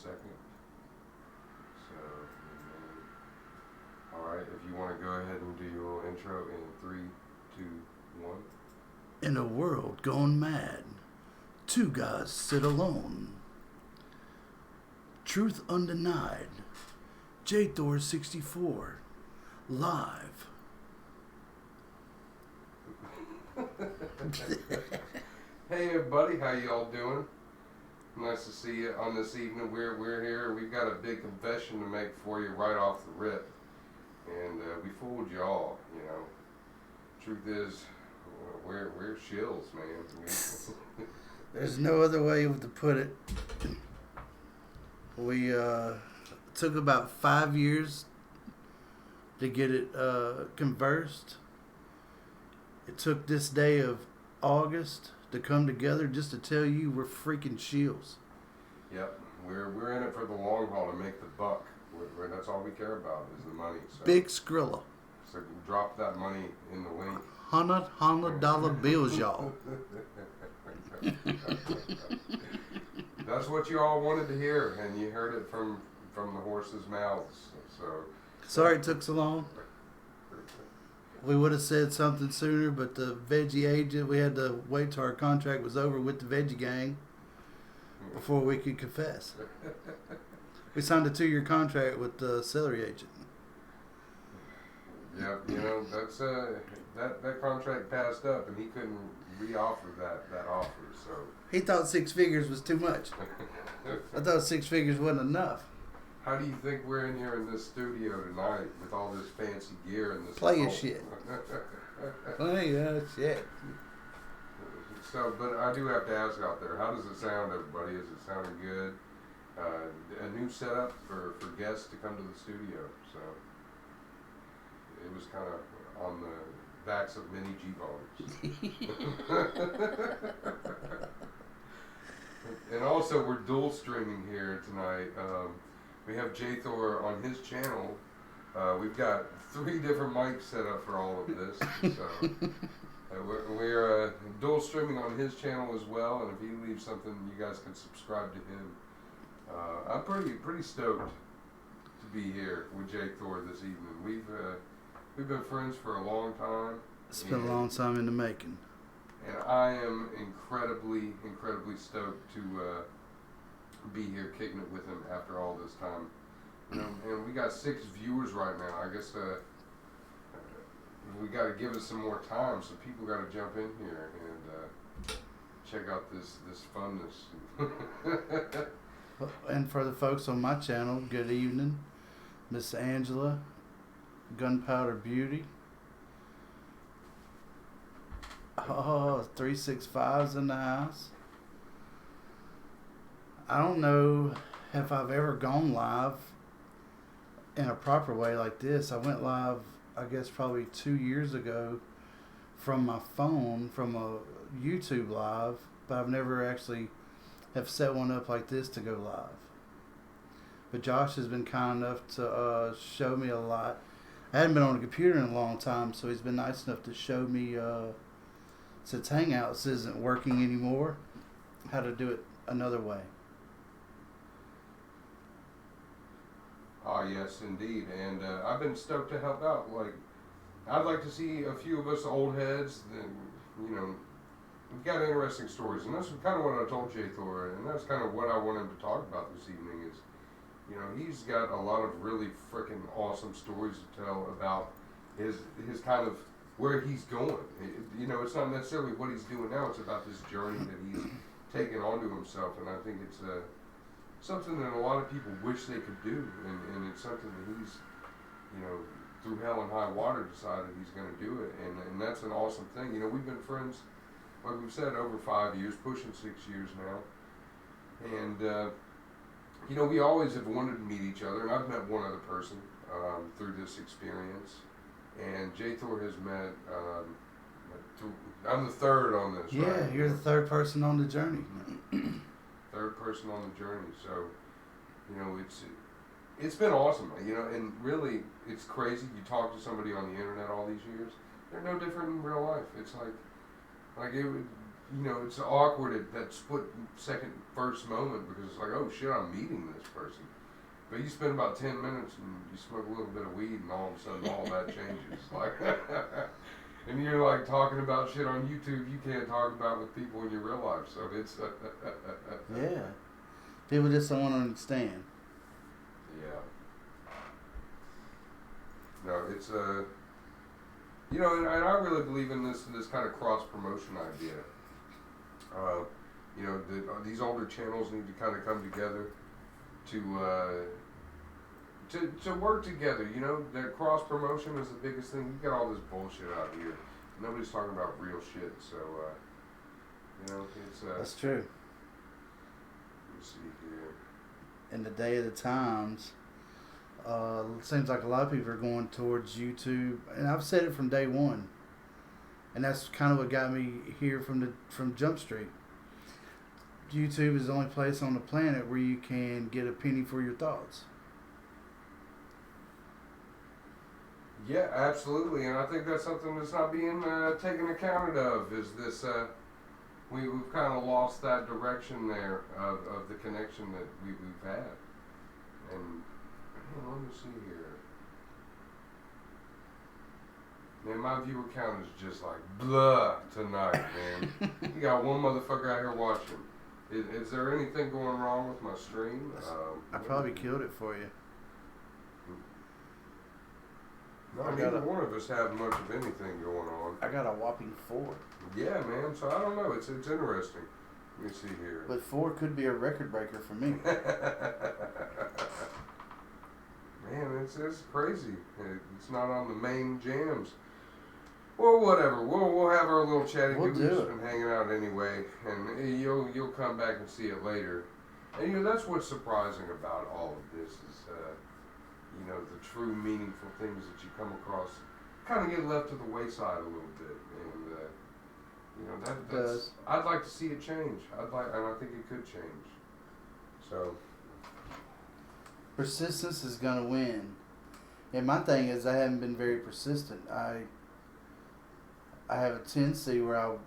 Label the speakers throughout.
Speaker 1: second. So, alright, if you want to go ahead and do your little intro in 3, 2, 1.
Speaker 2: In a world gone mad, two guys sit alone. Truth undenied. J Thor 64 live.
Speaker 1: Hey everybody, how y'all doing? Nice to see you on this evening. We're here. We've got a big confession to make for you right off the rip. And we fooled y'all, you know. Truth is, we're shills, man.
Speaker 2: There's no other way to put it. We took about 5 years to get it conversed. It took this day of August to come together just to tell you we're freaking shills.
Speaker 1: Yep, we're in it for the long haul to make the buck. That's all we care about is the money. So,
Speaker 2: Big Skrilla.
Speaker 1: So drop that money in the link.
Speaker 2: $100 bills, y'all.
Speaker 1: That's what you all wanted to hear, and you heard it from the horses' mouths. So
Speaker 2: Sorry it took so long. We would have said something sooner, but the veggie agent, we had to wait till our contract was over with the veggie gang before we could confess. We signed a 2-year contract with the celery agent.
Speaker 1: Yeah, you know, that's that contract passed up, and he couldn't re-offer that offer. So
Speaker 2: He thought 6 figures was too much. I thought 6 figures wasn't enough.
Speaker 1: How do you think we're in here in this studio tonight with all this fancy gear and this?
Speaker 2: Play your shit. Play your shit.
Speaker 1: So, but I do have to ask out there, how does it sound, everybody? Is it sounding good? A new setup for guests to come to the studio. So it was kind of on the backs of many G-boners. And also, we're dual streaming here tonight. We have J Thor on his channel. We've got 3 different mics set up for all of this. So we're dual streaming on his channel as well. And if he leaves something, you guys can subscribe to him. I'm pretty stoked to be here with J Thor this evening. We've been friends for a long time.
Speaker 2: It's been a long time in the making.
Speaker 1: And I am incredibly stoked to be here kicking it with him after all this time. You know, and we got 6 viewers right now. I guess we got to give it some more time, so people got to jump in here and check out this funness.
Speaker 2: And for the folks on my channel, good evening. Miss Angela, Gunpowder Beauty. Oh, 365's in the house. I don't know if I've ever gone live in a proper way like this. I went live, I guess, probably 2 years ago from my phone, from a YouTube live, but I've never actually have set one up like this to go live. But Josh has been kind enough to show me a lot. I hadn't been on a computer in a long time, so he's been nice enough to show me, since Hangouts isn't working anymore, how to do it another way.
Speaker 1: Ah, yes, indeed. And I've been stoked to help out. Like, I'd like to see a few of us old heads that, you know, we've got interesting stories. And that's kind of what I told J Thor, and that's kind of what I want him to talk about this evening is, you know, he's got a lot of really freaking awesome stories to tell about his kind of where he's going. You know, it's not necessarily what he's doing now. It's about this journey that he's taken onto himself. And I think it's something that a lot of people wish they could do. And it's something that he's, you know, through hell and high water decided he's going to do it. And that's an awesome thing. You know, we've been friends, like we've said, over 5 years, pushing 6 years now. And, you know, we always have wanted to meet each other. And I've met one other person through this experience. And J Thor has met, I'm the third on this,
Speaker 2: Yeah,
Speaker 1: right?
Speaker 2: you're the third person on the journey.
Speaker 1: Third person on the journey. So, you know, it's been awesome, you know, and really, it's crazy. You talk to somebody on the internet all these years, they're no different in real life. It's like it would, you know, it's awkward at that split second first moment because it's like, oh shit, I'm meeting this person. But you spend about 10 minutes and you smoke a little bit of weed and all of a sudden all that changes. Like, and you're like talking about shit on YouTube you can't talk about with people in your real life. So it's
Speaker 2: Yeah. People just don't want to understand.
Speaker 1: yeah. No, it's you know, and I really believe in this kind of cross promotion idea. You know, these older channels need to kind of come together to work together. You know, that cross promotion is the biggest thing. You got all this bullshit out here. Nobody's talking about real shit. So, you know, it's
Speaker 2: That's true.
Speaker 1: let me see here.
Speaker 2: In the day of the times, it seems like a lot of people are going towards YouTube, and I've said it from day one, and that's kind of what got me here from Jump Street. YouTube is the only place on the planet where you can get a penny for your thoughts.
Speaker 1: Yeah, absolutely, and I think that's something that's not being taken account of. Is this we've kind of lost that direction there of the connection that we've had, and let me see here. Man, my viewer count is just like blah tonight, man. You got one motherfucker out here watching. Is there anything going wrong with my stream?
Speaker 2: I probably killed it for you.
Speaker 1: No, neither one of us have much of anything going on.
Speaker 2: I got a whopping 4.
Speaker 1: Yeah, man. So I don't know. It's interesting. Let me see here.
Speaker 2: But 4 could be a record breaker for me.
Speaker 1: Man, it's crazy. It's not on the main jams. Well, whatever. We'll have our little chatty.
Speaker 2: We'll
Speaker 1: We've
Speaker 2: do
Speaker 1: just
Speaker 2: it.
Speaker 1: been hanging out anyway, and you'll come back and see it later. And you know that's what's surprising about all of this is you know the true meaningful things that you come across kind of get left to the wayside a little bit, and you know that's I'd like to see it change. And I think it could change. So.
Speaker 2: Persistence is gonna win. And my thing is, I haven't been very persistent. I have a tendency where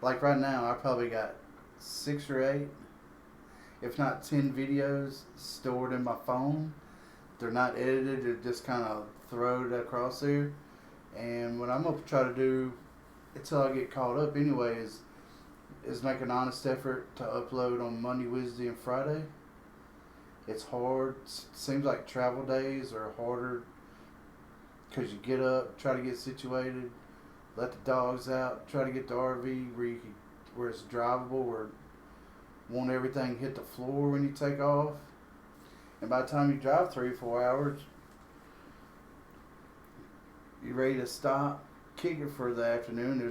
Speaker 2: like right now, I probably got 6 or 8, if not 10 videos stored in my phone. They're not edited, they're just kind of thrown across there. And what I'm going to try to do, until I get caught up anyway, is make an honest effort to upload on Monday, Wednesday, and Friday. It's hard. Seems like travel days are harder because you get up, try to get situated, let the dogs out, try to get the RV where it's drivable, where won't everything hit the floor when you take off. And by the time you drive 3 or 4 hours, you're ready to stop, kick it for the afternoon.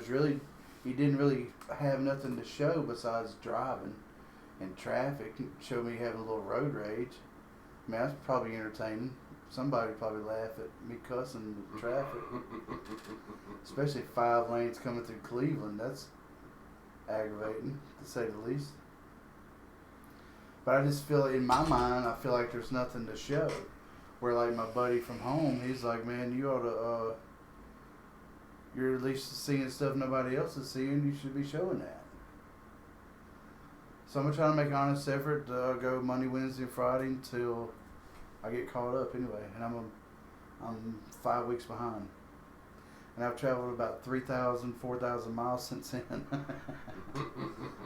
Speaker 2: You didn't really have nothing to show besides driving and traffic. It showed me having a little road rage. I mean, that's probably entertaining. Somebody would probably laugh at me cussing the traffic. Especially 5 lanes coming through Cleveland. That's aggravating, to say the least. But I just feel, in my mind, I feel like there's nothing to show. Where, like, my buddy from home, he's like, man, you ought to, you're at least seeing stuff nobody else is seeing. You should be showing that. So I'm going to try to make an honest effort to go Monday, Wednesday, and Friday until I get caught up anyway. And I'm 5 weeks behind. And I've traveled about 3,000, 4,000 miles since then.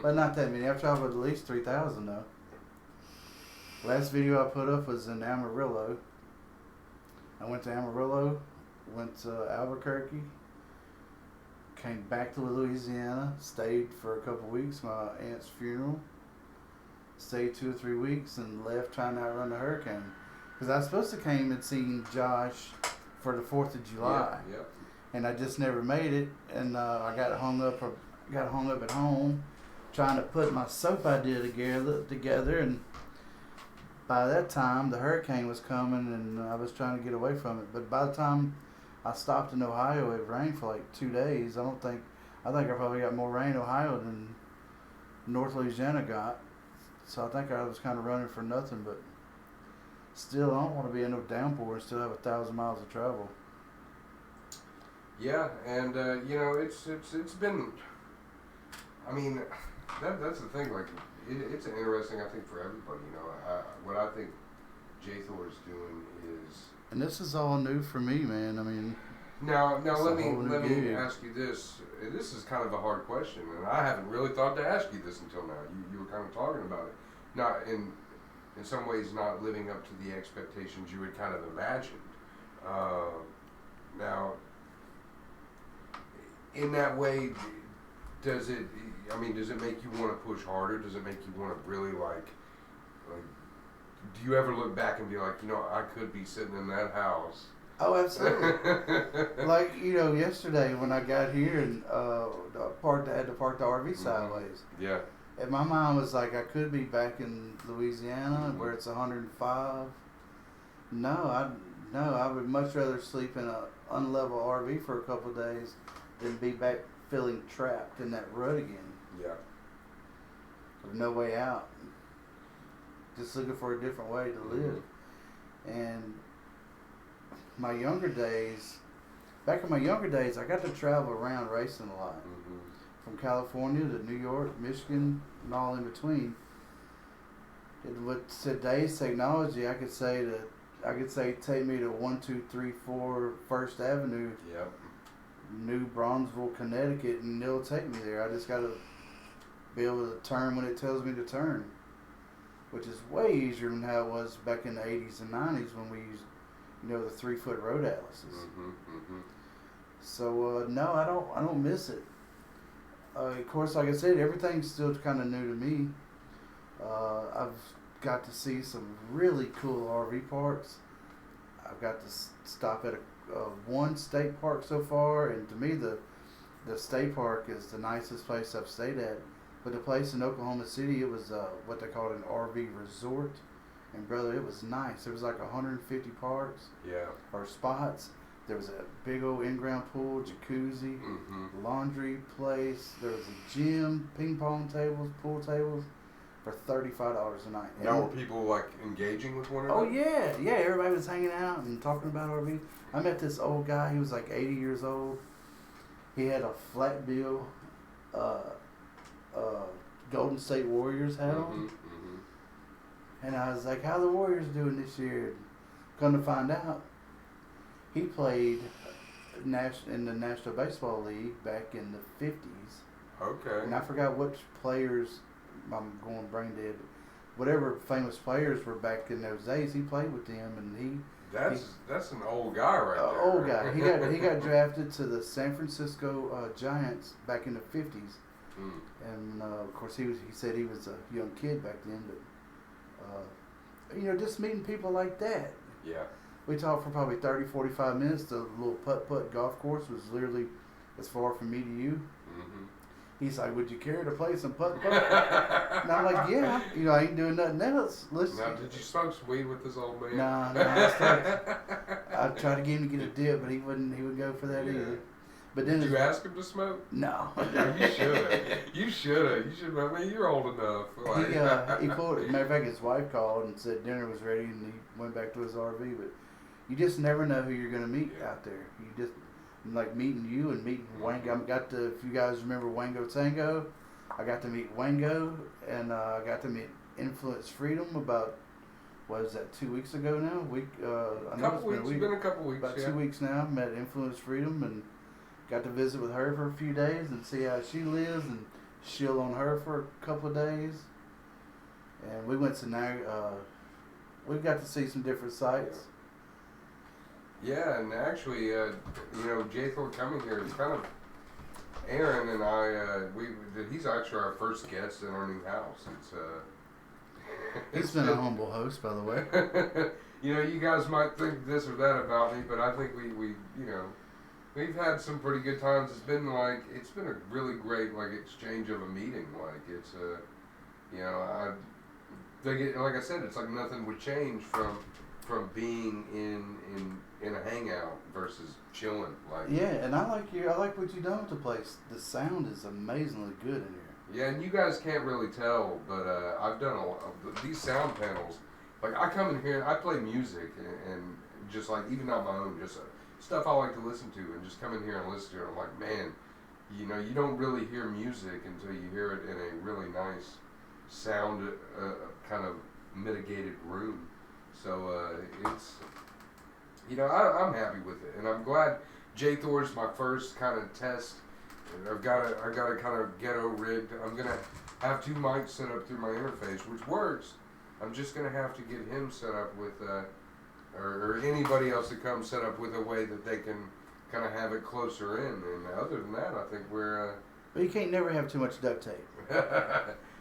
Speaker 2: But not that many. I've traveled at least 3,000 though. Last video I put up was in Amarillo. I went to Amarillo, went to Albuquerque, came back to Louisiana, stayed for a couple weeks, my aunt's funeral, stayed 2 or 3 weeks, and left trying to outrun the hurricane. Because I was supposed to came and seen Josh for the 4th of July.
Speaker 1: Yeah.
Speaker 2: And I just never made it, and I got hung up at home trying to put my soap idea together, and by that time the hurricane was coming, and I was trying to get away from it. But by the time I stopped in Ohio, it rained for like 2 days. I think I probably got more rain in Ohio than North Louisiana got. So I think I was kind of running for nothing, but still, I don't want to be in no downpour and still have 1,000 miles of travel.
Speaker 1: Yeah, and you know, it's been. I mean, that's the thing. Like, it's interesting. I think for everybody. You know, what I think J Thor is doing is.
Speaker 2: And this is all new for me, man. I mean,
Speaker 1: Now
Speaker 2: it's
Speaker 1: let
Speaker 2: a
Speaker 1: me
Speaker 2: whole new
Speaker 1: let me
Speaker 2: gig.
Speaker 1: ask you this. This is kind of a hard question, and I haven't really thought to ask you this until now. You were kind of talking about it, not in some ways not living up to the expectations you had kind of imagined. Now, in that way, does it? I mean, does it make you want to push harder? Does it make you want to really like? Do you ever look back and be like, you know, I could be sitting in that house?
Speaker 2: Oh, absolutely. Like, you know, yesterday when I got here and I had to park the RV sideways.
Speaker 1: Yeah.
Speaker 2: And my mind was like, I could be back in Louisiana where it's 105. No, I would much rather sleep in a unlevel RV for a couple of days than be back feeling trapped in that rut again
Speaker 1: Yeah.
Speaker 2: with no way out. Just looking for a different way to live. And back in my younger days, I got to travel around racing a lot.
Speaker 1: Mm-hmm.
Speaker 2: From California to New York, Michigan, and all in between. And with today's technology, I could say take me to 1234 First Avenue,
Speaker 1: Yep.
Speaker 2: New Bronzeville, Connecticut, and it'll take me there. I just got to be able to turn when it tells me to turn, which is way easier than how it was back in the 80s and 90s when we used, you know, the 3-foot road atlases.
Speaker 1: Mm-hmm. Mm-hmm.
Speaker 2: So no, I don't miss it. Of course, like I said, everything's still kind of new to me. I've got to see some really cool RV parks. I've got to stop at one state park so far, and to me, the state park is the nicest place I've stayed at. But the place in Oklahoma City, it was what they called an RV resort, and brother, it was nice. There was like 150 parks
Speaker 1: Yeah.
Speaker 2: or spots. There was a big old in-ground pool, jacuzzi,
Speaker 1: Mm-hmm.
Speaker 2: laundry place. There was a gym, ping pong tables, pool tables for $35 a night.
Speaker 1: Now were people like engaging with one another?
Speaker 2: Oh yeah. Everybody was hanging out and talking about RV. I met this old guy. He was like 80 years old. He had a flat bill, Golden State Warriors hat on,
Speaker 1: Mm-hmm. Mm-hmm.
Speaker 2: and I was like, "How the Warriors doing this year?" Come to find out, he played in the National Baseball League back in the 50s.
Speaker 1: Okay.
Speaker 2: And I forgot which players, I'm going brain dead, whatever famous players were back in those days, he played with them, and
Speaker 1: That's an old guy right there.
Speaker 2: old guy. He got drafted to the San Francisco Giants back in the 50s.
Speaker 1: Mm.
Speaker 2: And of course he said he was a young kid back then, but you know, just meeting people like that.
Speaker 1: Yeah.
Speaker 2: We talked for probably 30, 45 minutes. The little putt-putt golf course was literally as far from me to you.
Speaker 1: Mm-hmm.
Speaker 2: He's like, "Would you care to play some putt-putt?" And I'm like, "Yeah, you know, I ain't doing nothing else. Listen."
Speaker 1: Now, did you smoke some weed with this old man?
Speaker 2: Nah, I tried to get him to get a dip, but he wouldn't go for that
Speaker 1: Yeah.
Speaker 2: either. But then
Speaker 1: Did you ask him to smoke?
Speaker 2: No.
Speaker 1: You should have. You should have. You should. I mean, you're old enough. Like.
Speaker 2: He pulled it. Matter of fact, his wife called and said dinner was ready, and he went back to his RV. But you just never know who you're gonna meet out there. You just like meeting you and meeting Wango. If you guys remember Wango Tango, I got to meet Wango, and I got to meet Influence Freedom about, what is that, 2 weeks ago now? I know it's been a week.
Speaker 1: It's been a couple weeks.
Speaker 2: About
Speaker 1: yeah.
Speaker 2: 2 weeks now. Met Influence Freedom and got to visit with her for a few days and see how she lives and chill on her for a couple of days. And we went to we got to see some different sites.
Speaker 1: Yeah, and actually, you know, J Thor coming here is kind of Aaron and I. He's actually our first guest in our new house.
Speaker 2: He's been a humble host, by the way.
Speaker 1: You know, you guys might think this or that about me, but I think we you know, we've had some pretty good times. It's been a really great exchange of a meeting. You know, like I said, it's like nothing would change from being in a hangout versus chilling.
Speaker 2: Yeah, and I like what you done with the place. The sound is amazingly good in here.
Speaker 1: Yeah, and you guys can't really tell, but I've done these sound panels. Like, I come in here, I play music, and just even not my own, just stuff I like to listen to, and just come in here and listen to it. I'm like, man, you know, you don't really hear music until you hear it in a really nice sound, kind of mitigated room. So it's, you know, I'm happy with it, and I'm glad JThor's my first kind of test. And I got a kind of ghetto rigged. I'm gonna have two mics set up through my interface, which works. I'm just gonna have to get him set up with, or anybody else that comes set up with a way that they can kind of have it closer in. And other than that, I think we're.
Speaker 2: But you can't never have too much duct tape.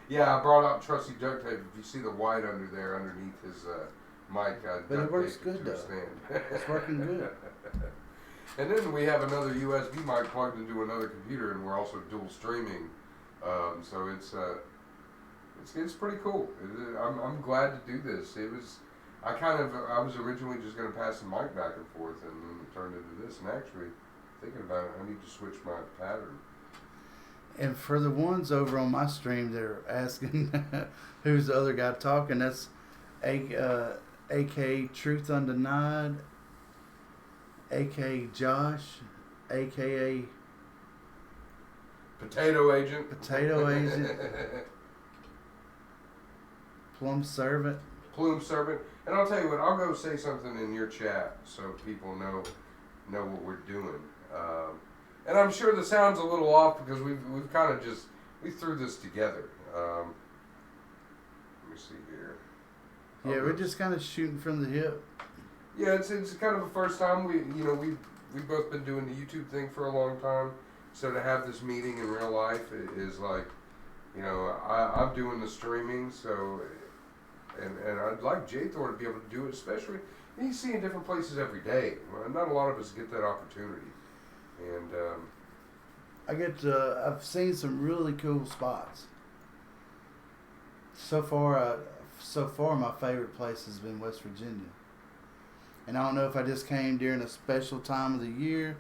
Speaker 1: Yeah, I brought out trusty duct tape. If you see the white under there, underneath his mic,
Speaker 2: But it works
Speaker 1: taped
Speaker 2: good
Speaker 1: to a
Speaker 2: though.
Speaker 1: stand.
Speaker 2: It's working good.
Speaker 1: And then we have another USB mic plugged into another computer, and we're also dual streaming. So it's pretty cool. I'm glad to do this. I was originally just going to pass the mic back and forth, and then it turned into this. And actually, thinking about it, I need to switch my pattern.
Speaker 2: And for the ones over on my stream, they're asking who's the other guy talking. That's AK Truth Undenied, AK Josh, AKA
Speaker 1: Potato Agent.
Speaker 2: Potato Agent, Plum Servant.
Speaker 1: Plume Servant. And I'll tell you what, I'll go say something in your chat so people know what we're doing. And I'm sure the sound's a little off because we've kind of we threw this together. Let me see here.
Speaker 2: Yeah, we're just kind of shooting from the hip.
Speaker 1: Yeah, it's kind of the first time we've both been doing the YouTube thing for a long time. So to have this meeting in real life is like, you know, I'm doing the streaming, so and I'd like JThor to be able to do it, especially he's seeing different places every day. Well, not a lot of us get that opportunity, and
Speaker 2: I've seen some really cool spots. So far, my favorite place has been West Virginia. And I don't know if I just came during a special time of the year,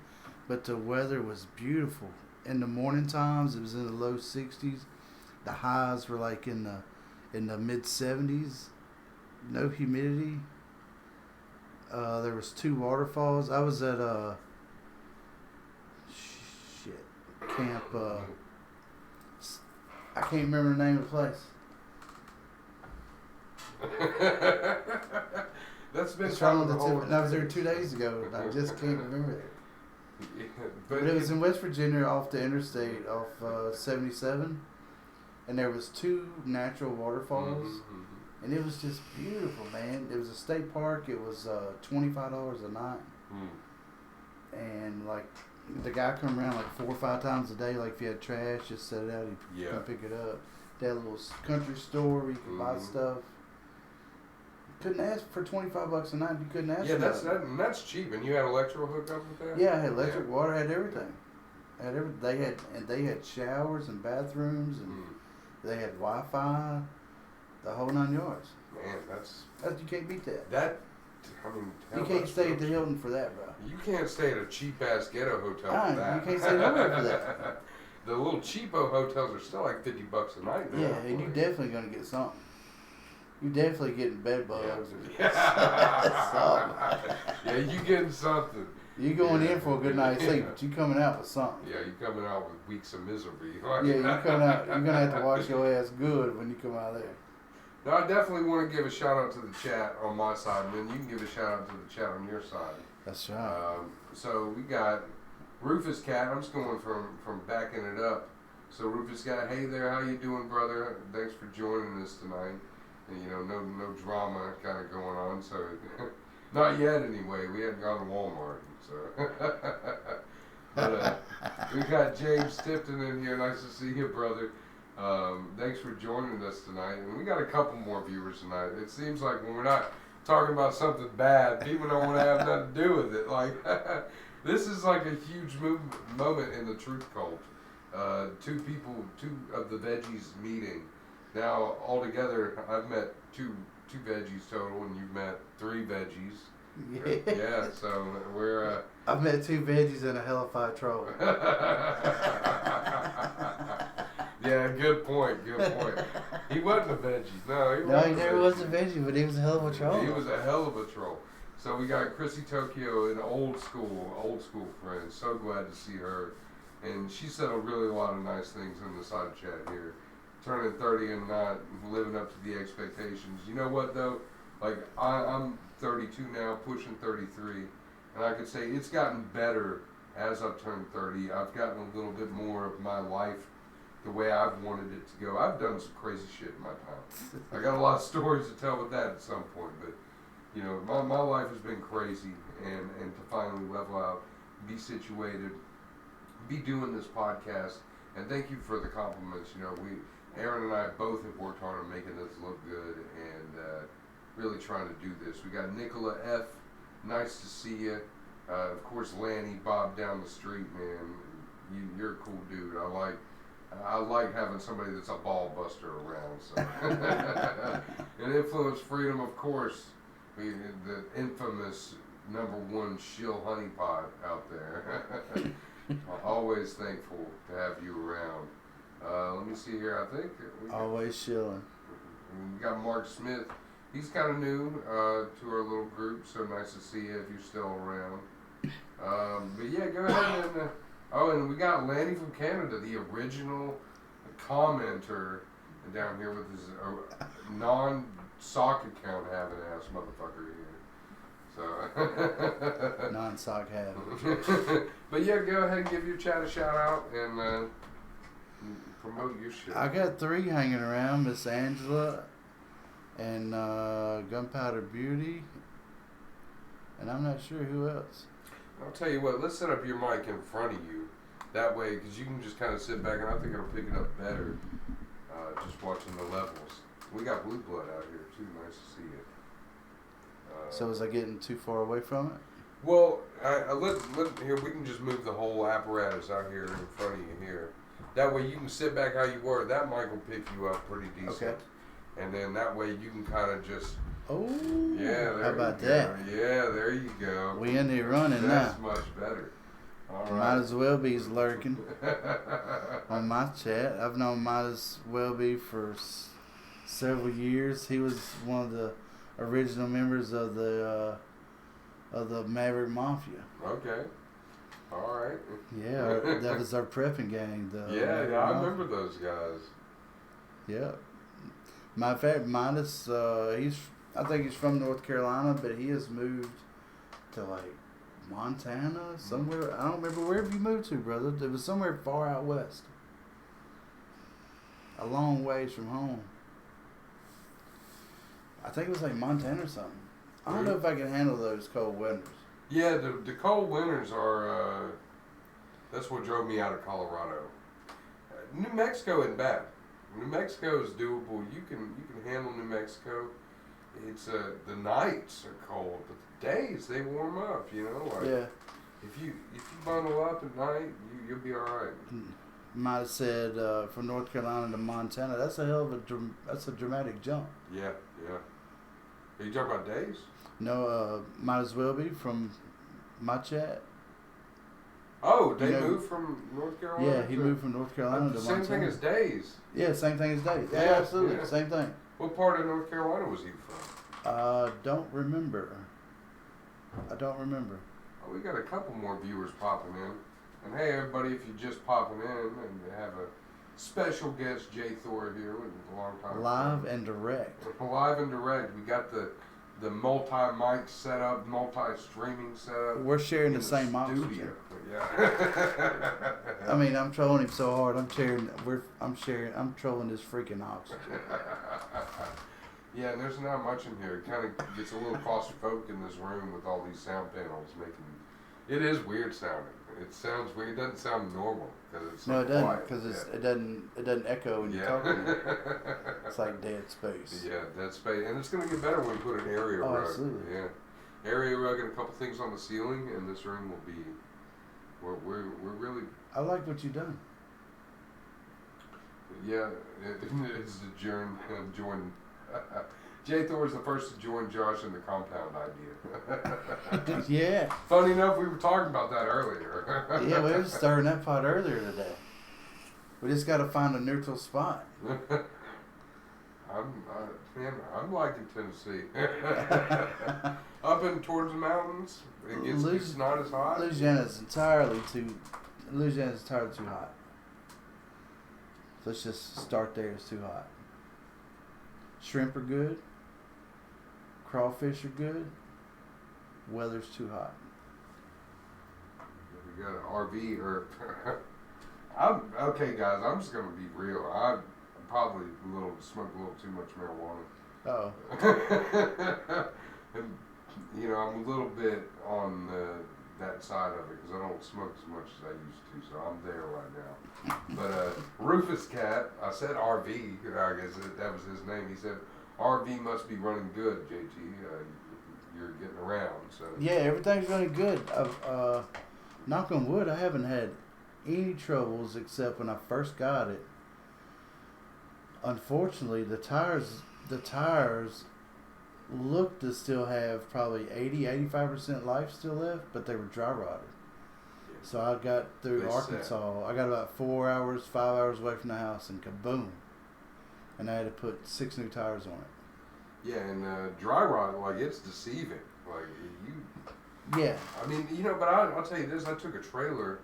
Speaker 2: but the weather was beautiful. In the morning times, it was in the low 60s. The highs were like in the mid 70s. No humidity. There was 2 waterfalls. I was at camp. I can't remember the name of the place.
Speaker 1: that's been
Speaker 2: It's
Speaker 1: kind
Speaker 2: on
Speaker 1: of
Speaker 2: the
Speaker 1: the whole.
Speaker 2: tip. And I was there 2 days ago, and I just can't remember it.
Speaker 1: Yeah,
Speaker 2: But it was in West Virginia, off the interstate, off 77, and there was 2 natural waterfalls, and it was just beautiful, man. It was a state park. It was $25 a night, and like the guy come around like 4 or 5 times a day. Like if you had trash, just set it out, he'd come pick it up. They had a little country store where you could buy stuff. Couldn't ask for $25 a night. You couldn't ask.
Speaker 1: Yeah,
Speaker 2: for
Speaker 1: that's cheap. And you had electrical hookup with that?
Speaker 2: Yeah, I had electric, water, I had everything. They had showers and bathrooms, and they had Wi-Fi, the whole 9 yards.
Speaker 1: Man, that's
Speaker 2: You can't beat that.
Speaker 1: I mean,
Speaker 2: You can't stay at the Hilton for that, bro.
Speaker 1: You can't stay at a cheap ass ghetto hotel for that.
Speaker 2: You can't stay nowhere for that.
Speaker 1: The little cheapo hotels are still like $50 a night now.
Speaker 2: Yeah, and you're definitely gonna get something. You're definitely getting bed bugs or something.
Speaker 1: Yeah, you getting something.
Speaker 2: You going in for a good night's sleep, but you coming out with something.
Speaker 1: Yeah, you coming out with weeks of misery.
Speaker 2: Yeah, you coming out. You're gonna have to wash your ass good when you come out of there.
Speaker 1: Now, I definitely want to give a shout out to the chat on my side, and then you can give a shout out to the chat on your side.
Speaker 2: That's right.
Speaker 1: So we got Rufus Cat. I'm just going from backing it up. So Rufus Cat, hey there, how you doing, brother? Thanks for joining us tonight. And, you know, no drama kind of going on. So not yet anyway. We hadn't gone to Walmart. So, but we got James Tipton in here. Nice to see you, brother. Thanks for joining us tonight. And we got a couple more viewers tonight. It seems like when we're not talking about something bad, people don't want to have nothing to do with it. Like this is like a huge moment in the truth cult. 2 of the veggies meeting. Now altogether, I've met two veggies total, and you've met 3 veggies. Yeah, so we're.
Speaker 2: I've met 2 veggies and a hellified troll.
Speaker 1: Yeah, good point. He wasn't a veggie. No,
Speaker 2: he never was a veggie, but he was a hell of a troll.
Speaker 1: He was a hell of a troll. So we got Chrissy Tokyo, an old school friend. So glad to see her. And she said a lot of nice things in the side chat here. Turning 30 and not living up to the expectations. You know what though? Like I'm 32 now, pushing 33, and I could say it's gotten better as I've turned 30. I've gotten a little bit more of my life the way I've wanted it to go. I've done some crazy shit in my time. I got a lot of stories to tell with that at some point, but you know, my life has been crazy, and to finally level out, be situated, be doing this podcast, and thank you for the compliments. You know, Aaron and I both have worked hard on making this look good, and really trying to do this. We got Nicola F. Nice to see you. Of course, Lanny, Bob down the street, man. You're a cool dude. I like having somebody that's a ball buster around. So, and Influence Freedom, of course. The infamous #1 shill honeypot out there. Always thankful to have you around. Let me see here. I think
Speaker 2: always shilling.
Speaker 1: We got Mark Smith. He's kind of new to our little group, so nice to see you if you're still around. But yeah, go ahead and and we got Lanny from Canada, the original commenter down here with his non-sock account having ass motherfucker here. So
Speaker 2: non-sock having.
Speaker 1: But yeah, go ahead and give your chat a shout out and promote your shit.
Speaker 2: I got 3 hanging around: Miss Angela and Gunpowder Beauty, and I'm not sure who else.
Speaker 1: I'll tell you what, let's set up your mic in front of you. That way, because you can just kind of sit back, and I think it'll pick it up better just watching the levels. We got Blue Blood out here, too. Nice to see you.
Speaker 2: So was I getting too far away from it?
Speaker 1: Well, here, we can just move the whole apparatus out here in front of you here. That way you can sit back how you were. That mic will pick you up pretty decent. Okay. And then that way you can kind of just...
Speaker 2: Oh,
Speaker 1: yeah,
Speaker 2: how about that?
Speaker 1: Yeah, there you go.
Speaker 2: We in there running now.
Speaker 1: That's much better. All right.
Speaker 2: Might as well be's lurking on my chat. I've known Might as well be for several years. He was one of the original members of the Maverick Mafia.
Speaker 1: Okay. All right.
Speaker 2: Yeah, that was our prepping gang.
Speaker 1: Yeah, I remember those guys.
Speaker 2: Yeah. Matter of fact, Midas, I think he's from North Carolina, but he has moved to like Montana, somewhere. I don't remember wherever you moved to, brother. It was somewhere far out west. A long ways from home. I think it was like Montana or something. I don't know if I can handle those cold winters.
Speaker 1: Yeah, the cold winters are, that's what drove me out of Colorado. New Mexico isn't bad. New Mexico is doable. You can handle New Mexico. It's the nights are cold, but the days they warm up. You know, like
Speaker 2: yeah.
Speaker 1: If you bundle up at night, you'll be all right.
Speaker 2: Might have said from North Carolina to Montana. That's a hell of a dramatic jump.
Speaker 1: Yeah. Are you talking about days?
Speaker 2: No, might as well be from my chat.
Speaker 1: Oh, they moved from North Carolina?
Speaker 2: Yeah, he moved from North Carolina to Montana.
Speaker 1: Same thing as days.
Speaker 2: Yeah, same thing as days. Yeah, absolutely. Yeah. Same thing.
Speaker 1: What part of North Carolina was he from?
Speaker 2: Don't remember. I don't remember.
Speaker 1: Oh, we got a couple more viewers popping in. And hey, everybody, if you're just popping in and have a special guest, Jay Thor here, with a long time.
Speaker 2: Live and direct.
Speaker 1: Live and direct. We got the multi-mic setup, multi-streaming setup.
Speaker 2: We're sharing the same oxygen.
Speaker 1: Yeah.
Speaker 2: I mean, I'm trolling him so hard. I'm trolling this freaking oxygen.
Speaker 1: Yeah, and there's not much in here. It kind of gets a little claustrophobic in this room with all these sound panels making. It is weird sounding. It sounds weird. It doesn't sound normal because it's
Speaker 2: no, it doesn't. Because it doesn't echo when you talk. It's like dead space.
Speaker 1: Yeah, dead space, and it's gonna get better when we put an area rug.
Speaker 2: Absolutely.
Speaker 1: Yeah, area rug and a couple things on the ceiling, and this room will be. We're really.
Speaker 2: I like what you've done.
Speaker 1: Yeah, it's to join. Jay Thor is the first to join Josh in the compound idea.
Speaker 2: Yeah.
Speaker 1: Funny enough, we were talking about that earlier.
Speaker 2: Yeah, we were stirring that pot earlier today. We just got to find a neutral spot.
Speaker 1: I'm liking Tennessee. Up and towards the mountains, it's not as hot.
Speaker 2: Louisiana is entirely too Louisiana's tired too hot. Let's just start there. It's too hot. Shrimp are good. Crawfish are good. Weather's too hot.
Speaker 1: We got an RV or I'm okay, guys. I'm just gonna be real. I probably smoke a little too much marijuana.
Speaker 2: Oh.
Speaker 1: And, you know, I'm a little bit on that side of it because I don't smoke as much as I used to, so I'm there right now. But Rufus Cat, I said RV, I guess that was his name. He said RV must be running good, JT. You're getting around, so
Speaker 2: Yeah, everything's running good. Knock on wood, I haven't had any troubles except when I first got it. Unfortunately, the tires look to still have probably 80-85% life still left, but they were dry rotted. So I got through
Speaker 1: They
Speaker 2: Arkansas. I got about 5 hours away from the house, and kaboom! And I had to put 6 new tires on it.
Speaker 1: yeah, and dry rot, like, it's deceiving. Like you,
Speaker 2: Yeah,
Speaker 1: I mean, you know, but I'll tell you this: I took a trailer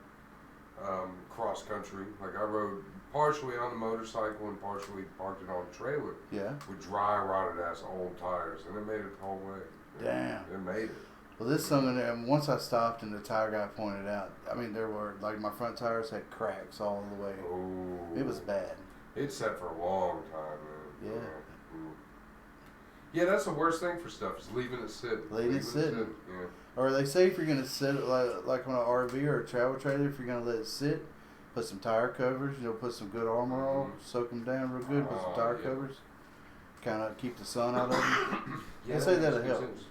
Speaker 1: cross country. Like I rode partially on the motorcycle and partially parked it on the trailer
Speaker 2: yeah.
Speaker 1: with dry rotted ass old tires, and it made it the whole way.
Speaker 2: Damn.
Speaker 1: It made it.
Speaker 2: Well, this summer, and once I stopped and the tire guy pointed out, I mean, there were, like, my front tires had cracks all the way.
Speaker 1: Oh,
Speaker 2: It was bad.
Speaker 1: It sat for a long time, man.
Speaker 2: Yeah.
Speaker 1: Yeah, that's the worst thing for stuff is leaving it sit.
Speaker 2: Leaving it sitting.
Speaker 1: Yeah.
Speaker 2: Or they say if you're going to sit it like on an RV or a travel trailer, if you're going to let it sit, put some tire covers, put some good armor on, soak them down real good, put some tire covers, kind of keep the sun out of them.
Speaker 1: Yeah,
Speaker 2: They say
Speaker 1: that
Speaker 2: that'll
Speaker 1: makes
Speaker 2: help.
Speaker 1: sense.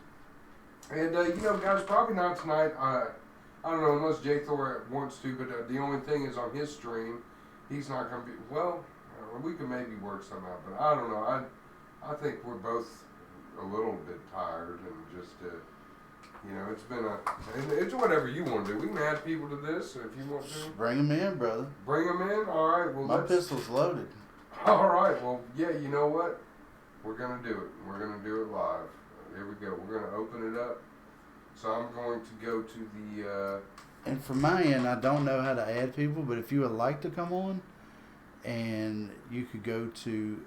Speaker 1: And, you know, guys, probably not tonight. I don't know, unless Jay Thor wants to, but the only thing is on his stream, he's not going to be, well, we can maybe work some out, but I don't know. I think we're both a little bit tired and just, you know, it's been and it's whatever you want to do. We can add people to this if you want to.
Speaker 2: Bring them in, brother.
Speaker 1: Bring them in? All right. Well,
Speaker 2: My pistol's loaded.
Speaker 1: All right. Well, yeah, you know what? We're going to do it. We're going to do it live. Here we go. We're going to open it up. So I'm going to go to the...
Speaker 2: And from my end, I don't know how to add people, but if you would like to come on, and you could go to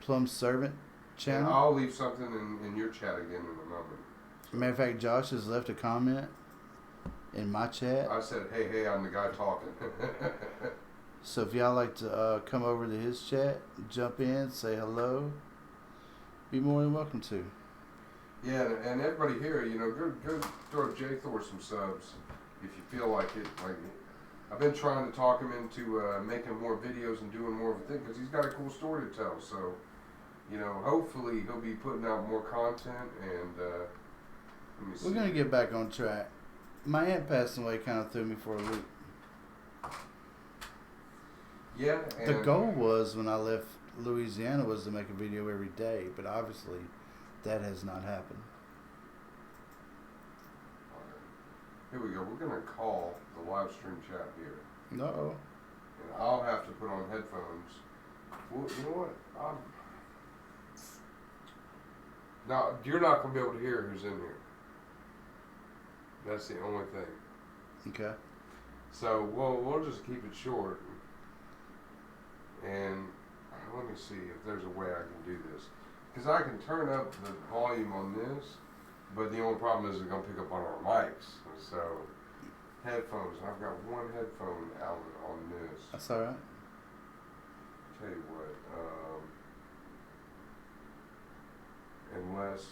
Speaker 2: Plum's Servant channel.
Speaker 1: I'll leave something in your chat again in a moment.
Speaker 2: Matter of fact, Josh has left a comment in my chat.
Speaker 1: I said, hey, I'm the guy talking.
Speaker 2: So if y'all like to come over to his chat, jump in, say hello, be more than welcome to.
Speaker 1: Yeah, and everybody here, you know, go throw Jay Thor some subs if you feel like it. Like, I've been trying to talk him into making more videos and doing more of a thing because he's got a cool story to tell. So, you know, hopefully he'll be putting out more content and let me see.
Speaker 2: We're going to get back on track. My aunt passing away kind of threw me for a loop.
Speaker 1: Yeah. And
Speaker 2: The goal was when I left Louisiana was to make a video every day, but obviously that has not happened.
Speaker 1: Here we go. We're going to call the live stream chat here.
Speaker 2: No.
Speaker 1: And I'll have to put on headphones. Well, you know what? Now, you're not going to be able to hear who's in here. That's the only thing.
Speaker 2: Okay.
Speaker 1: So, we'll just keep it short. And let me see if there's a way I can do this. Because I can turn up the volume on this, but the only problem is it's going to pick up on our mics. So, headphones. I've got one headphone out on this.
Speaker 2: That's all right.
Speaker 1: Tell you what, unless,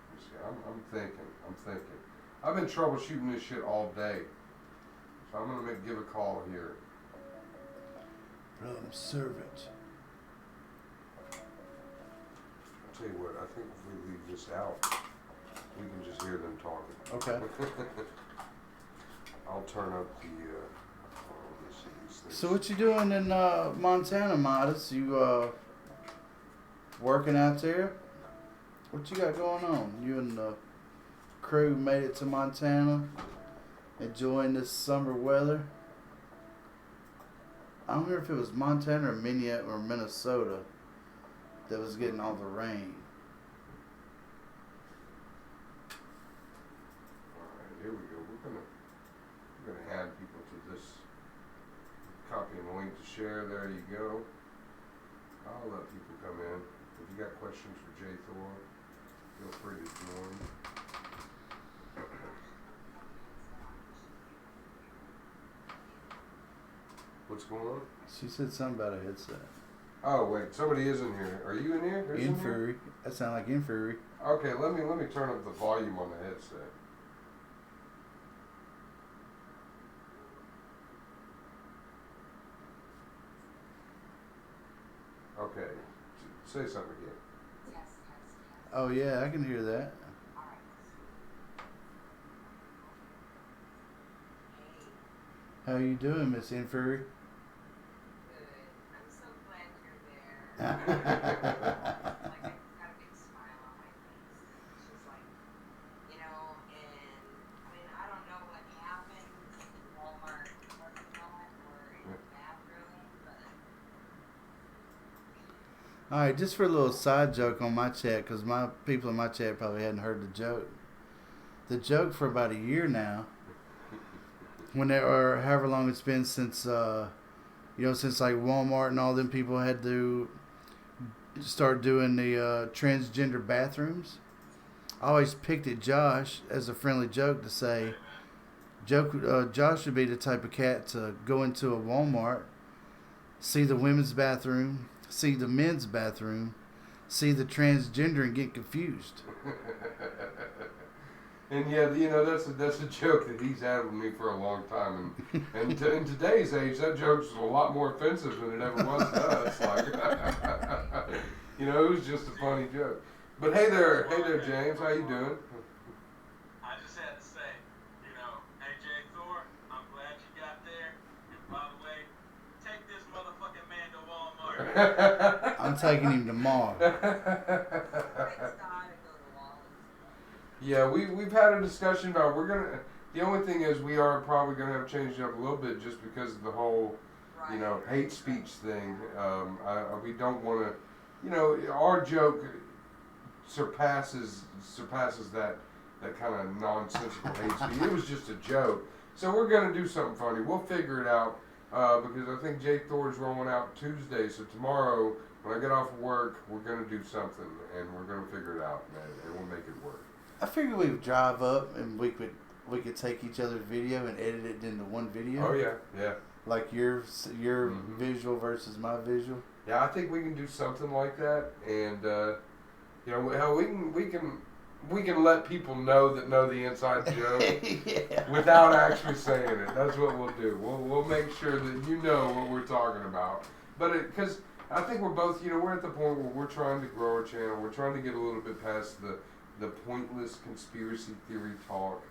Speaker 1: let me see, I'm thinking. I've been troubleshooting this shit all day. So I'm going to give a call here.
Speaker 2: Plum Servant.
Speaker 1: I'll tell you what, I think if we leave this out, we can just hear them talking.
Speaker 2: Okay.
Speaker 1: I'll turn up the, let's see these things.
Speaker 2: So what you doing in Montana, Modest? You working out there? What you got going on? You and the crew made it to Montana, enjoying this summer weather. I don't remember if it was Montana or Minnesota that was getting all the rain.
Speaker 1: Alright, here we go. We're share. There you go. I'll let people come in. If you got questions for J. Thor, feel free to join. What's going on?
Speaker 2: She said something about a headset.
Speaker 1: Oh wait, somebody is in here. Are you in here? Who's in here?
Speaker 2: Infuri. That sound like Infuri.
Speaker 1: Okay, let me turn up the volume on the headset. Okay, say something again.
Speaker 2: Oh yeah, I can hear that. How you doing, Miss Infuri?
Speaker 3: Good. I'm so glad you're there. Like, I've got a big smile on my face. It's just like, you know, and I mean, I don't know what happened in Walmart parking lot or in the bathroom, but
Speaker 2: All right, just for a little side joke on my chat, because my people in my chat probably hadn't heard the joke. The joke for about a year now, when there or however long it's been since since like Walmart and all them people had to start doing the transgender bathrooms. I always picked at Josh as a friendly joke to say, Josh would be the type of cat to go into a Walmart, see the women's bathroom, see the men's bathroom, see the transgender, and get confused.
Speaker 1: And yeah, you know, that's a joke that he's had with me for a long time, and in today's age, that joke's a lot more offensive than it ever was to us. Like, you know, it was just a funny joke. But hey there, James, how you doing?
Speaker 4: I just had to say, you know, hey J. Thor, I'm glad you got there. And by the way, take this motherfucking man to Walmart.
Speaker 2: I'm taking him tomorrow.
Speaker 3: thanks God I go to Wally's.
Speaker 1: Yeah, we've had a discussion about the only thing is we are probably gonna have to change it up a little bit just because of the whole, you know, hate speech thing. We don't want to, you know, our joke surpasses that kind of nonsensical hate speech. It was just a joke, so we're gonna do something funny. We'll figure it out because I think Jake Thor's rolling out Tuesday, so tomorrow when I get off of work, we're gonna do something and we're gonna figure it out, man, and we'll make it work.
Speaker 2: I figured we would drive up and we could take each other's video and edit it into one video.
Speaker 1: Oh yeah.
Speaker 2: Like your visual versus my visual.
Speaker 1: Yeah, I think we can do something like that, and you know how we can let people know the inside joke
Speaker 2: Yeah.
Speaker 1: without actually saying it. That's what we'll do. We'll make sure that you know what we're talking about. But because I think we're both, you know, we're at the point where we're trying to grow our channel. We're trying to get a little bit past the pointless conspiracy theory talk.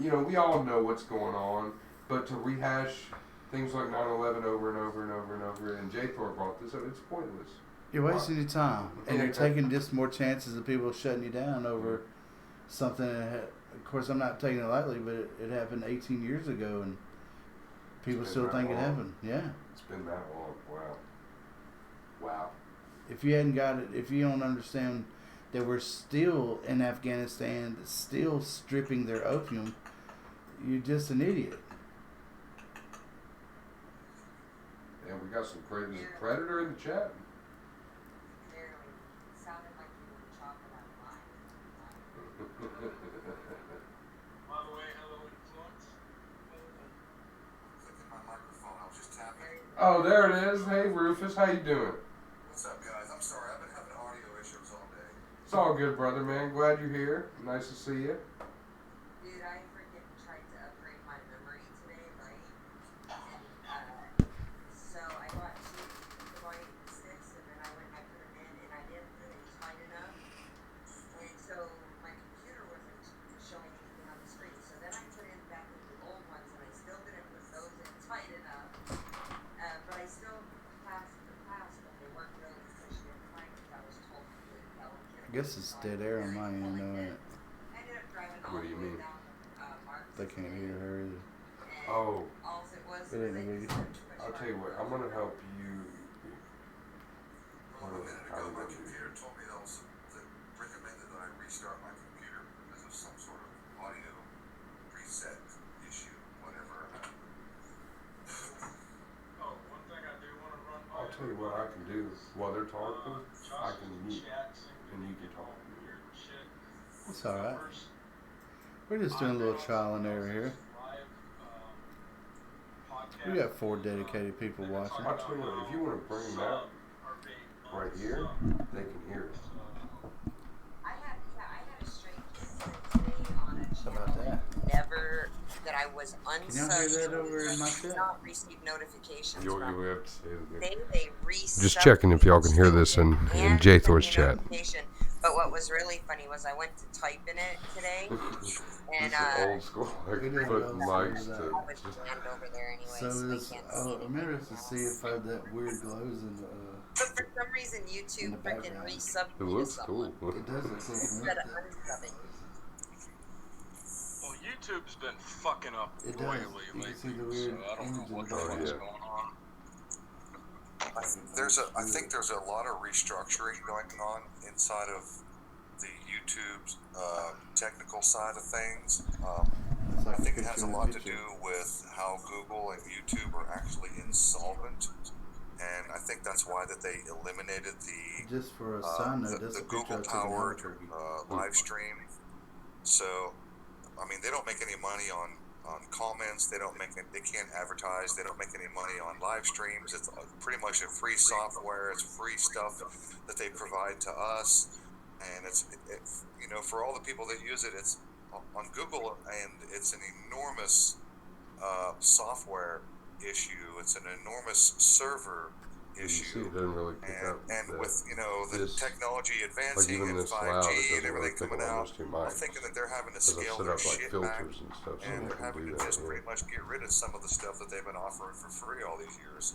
Speaker 1: You know, we all know what's going on, but to rehash things like 9/11 over and over and over and over, and J. Thor brought this up, it's pointless.
Speaker 2: You're wasting your time, and you're taking just more chances of people shutting you down over something. Of course, I'm not taking it lightly, but it happened 18 years ago, and people still think it happened. Yeah.
Speaker 1: It's been that long. Wow.
Speaker 2: If you hadn't got it, if you don't understand that we're still in Afghanistan, still stripping their opium, you're just an idiot.
Speaker 1: And we got some Predator in the chat.
Speaker 3: Clearly, it sounded like you were chopping out lines.
Speaker 4: By the way, hello influence.
Speaker 5: Clicking my microphone, I was just tapping.
Speaker 1: Oh, there it is. Hey, Rufus, how you doing?
Speaker 5: What's up, guys? I'm sorry, I've been having audio issues all day.
Speaker 1: It's all good, brother, man. Glad you're here. Nice to see you.
Speaker 3: Dude, I freaking tried to upgrade my memory today, right? And so I got 2 gigabyte sticks, and then I went and I put them in, and I didn't put it tight enough. And so my computer wasn't showing anything on the screen. So then I put in back in the old ones, and I still didn't put those in tight enough. But I still passed the class, but they weren't really efficient in time because I was told to do it delicate.
Speaker 2: I guess it's dead air on my end, though, ain't it?
Speaker 3: I ended up driving
Speaker 1: What do you
Speaker 3: all the way
Speaker 1: mean?
Speaker 3: down Marks
Speaker 2: They can't hear her either.
Speaker 3: and
Speaker 1: Oh.
Speaker 3: all it was
Speaker 2: It ain't
Speaker 3: they
Speaker 2: a
Speaker 3: just
Speaker 2: biggie.
Speaker 3: had too much
Speaker 1: I'll tell you what. I'm gonna help you.
Speaker 5: Well, a minute ago, my computer told me that recommended that I restart my computer because of some sort of audio preset issue, whatever.
Speaker 4: Oh, one thing I
Speaker 1: tell you what I can do while they're talking. I can mute, and you can talk.
Speaker 2: It's alright. We're just doing a little trial and error here. We got 4 dedicated people watching.
Speaker 1: I'll tell you what, if you want to bring them out right here, they can hear it.
Speaker 3: I had a strange incident today on a
Speaker 2: How
Speaker 3: channel
Speaker 2: about that?
Speaker 3: that I was
Speaker 2: Can y'all hear that over in my
Speaker 3: unsubbed,
Speaker 2: chat?
Speaker 3: not receive notifications
Speaker 1: You'll
Speaker 3: from.
Speaker 1: have to say it again.
Speaker 3: They resubbed
Speaker 1: Just checking if y'all can hear this in
Speaker 3: and
Speaker 1: J
Speaker 3: sent
Speaker 1: Thor's
Speaker 3: me
Speaker 1: chat.
Speaker 3: notification. But what was really funny was I went to type in it today, and
Speaker 1: This is old school, like
Speaker 2: It is
Speaker 1: putting
Speaker 2: old
Speaker 1: mics
Speaker 2: school,
Speaker 3: I
Speaker 1: to
Speaker 3: was jammed over there anyway,
Speaker 2: So
Speaker 3: so they
Speaker 2: it's,
Speaker 3: can't see
Speaker 2: I'm
Speaker 3: me.
Speaker 2: interested to see if that weird glows in the.
Speaker 3: But for some reason,
Speaker 2: In
Speaker 3: YouTube
Speaker 2: the
Speaker 3: freaking
Speaker 2: background.
Speaker 3: resubbed
Speaker 1: It
Speaker 3: me to
Speaker 1: looks
Speaker 3: someone
Speaker 1: cool.
Speaker 2: It does look cool from
Speaker 3: instead of
Speaker 2: here.
Speaker 3: unsubbing.
Speaker 4: Well, YouTube's been fucking up
Speaker 2: It does.
Speaker 4: royally
Speaker 2: You can
Speaker 4: lately,
Speaker 2: see the weird
Speaker 4: so I don't know
Speaker 2: image in
Speaker 4: what
Speaker 2: the
Speaker 4: the fuck's
Speaker 1: background.
Speaker 4: going on.
Speaker 5: I think there's a lot of restructuring going on inside of the YouTube's technical side of things.
Speaker 2: It's
Speaker 5: I
Speaker 2: like a
Speaker 5: think it
Speaker 2: picture
Speaker 5: has a
Speaker 2: in a
Speaker 5: lot to
Speaker 2: picture.
Speaker 5: do with how Google and YouTube are actually insolvent, and I think that's why that they eliminated the
Speaker 2: Just for a side note, that's
Speaker 5: the
Speaker 2: a picture
Speaker 5: Google
Speaker 2: I took of
Speaker 5: powered
Speaker 2: Albuquerque.
Speaker 5: live stream. So, I mean, they don't make any money on comments. They can't advertise. They don't make any money on live streams. It's pretty much a free software. It's free stuff that they provide to us, and it's for all the people that use it, it's on Google, and it's an enormous software issue. It's an enormous server
Speaker 1: You see,
Speaker 5: issue.
Speaker 1: it doesn't really pick up.
Speaker 5: And
Speaker 1: the-
Speaker 5: with the
Speaker 1: this-
Speaker 5: technology
Speaker 1: like
Speaker 5: advancing
Speaker 1: even
Speaker 5: and
Speaker 1: this
Speaker 5: 5G
Speaker 1: loud, it
Speaker 5: and
Speaker 1: doesn't really
Speaker 5: everything
Speaker 1: pick
Speaker 5: coming
Speaker 1: up on
Speaker 5: out,
Speaker 1: those two
Speaker 5: I'm
Speaker 1: mics.
Speaker 5: thinking that they're having to
Speaker 1: Because I've
Speaker 5: scale
Speaker 1: set
Speaker 5: their
Speaker 1: up like
Speaker 5: shit back,
Speaker 1: filters and stuff, so
Speaker 5: and
Speaker 1: they
Speaker 5: they're
Speaker 1: can
Speaker 5: having
Speaker 1: do
Speaker 5: to
Speaker 1: that.
Speaker 5: just
Speaker 1: Yeah.
Speaker 5: pretty much get rid of some of the stuff that they've been offering for free all these years.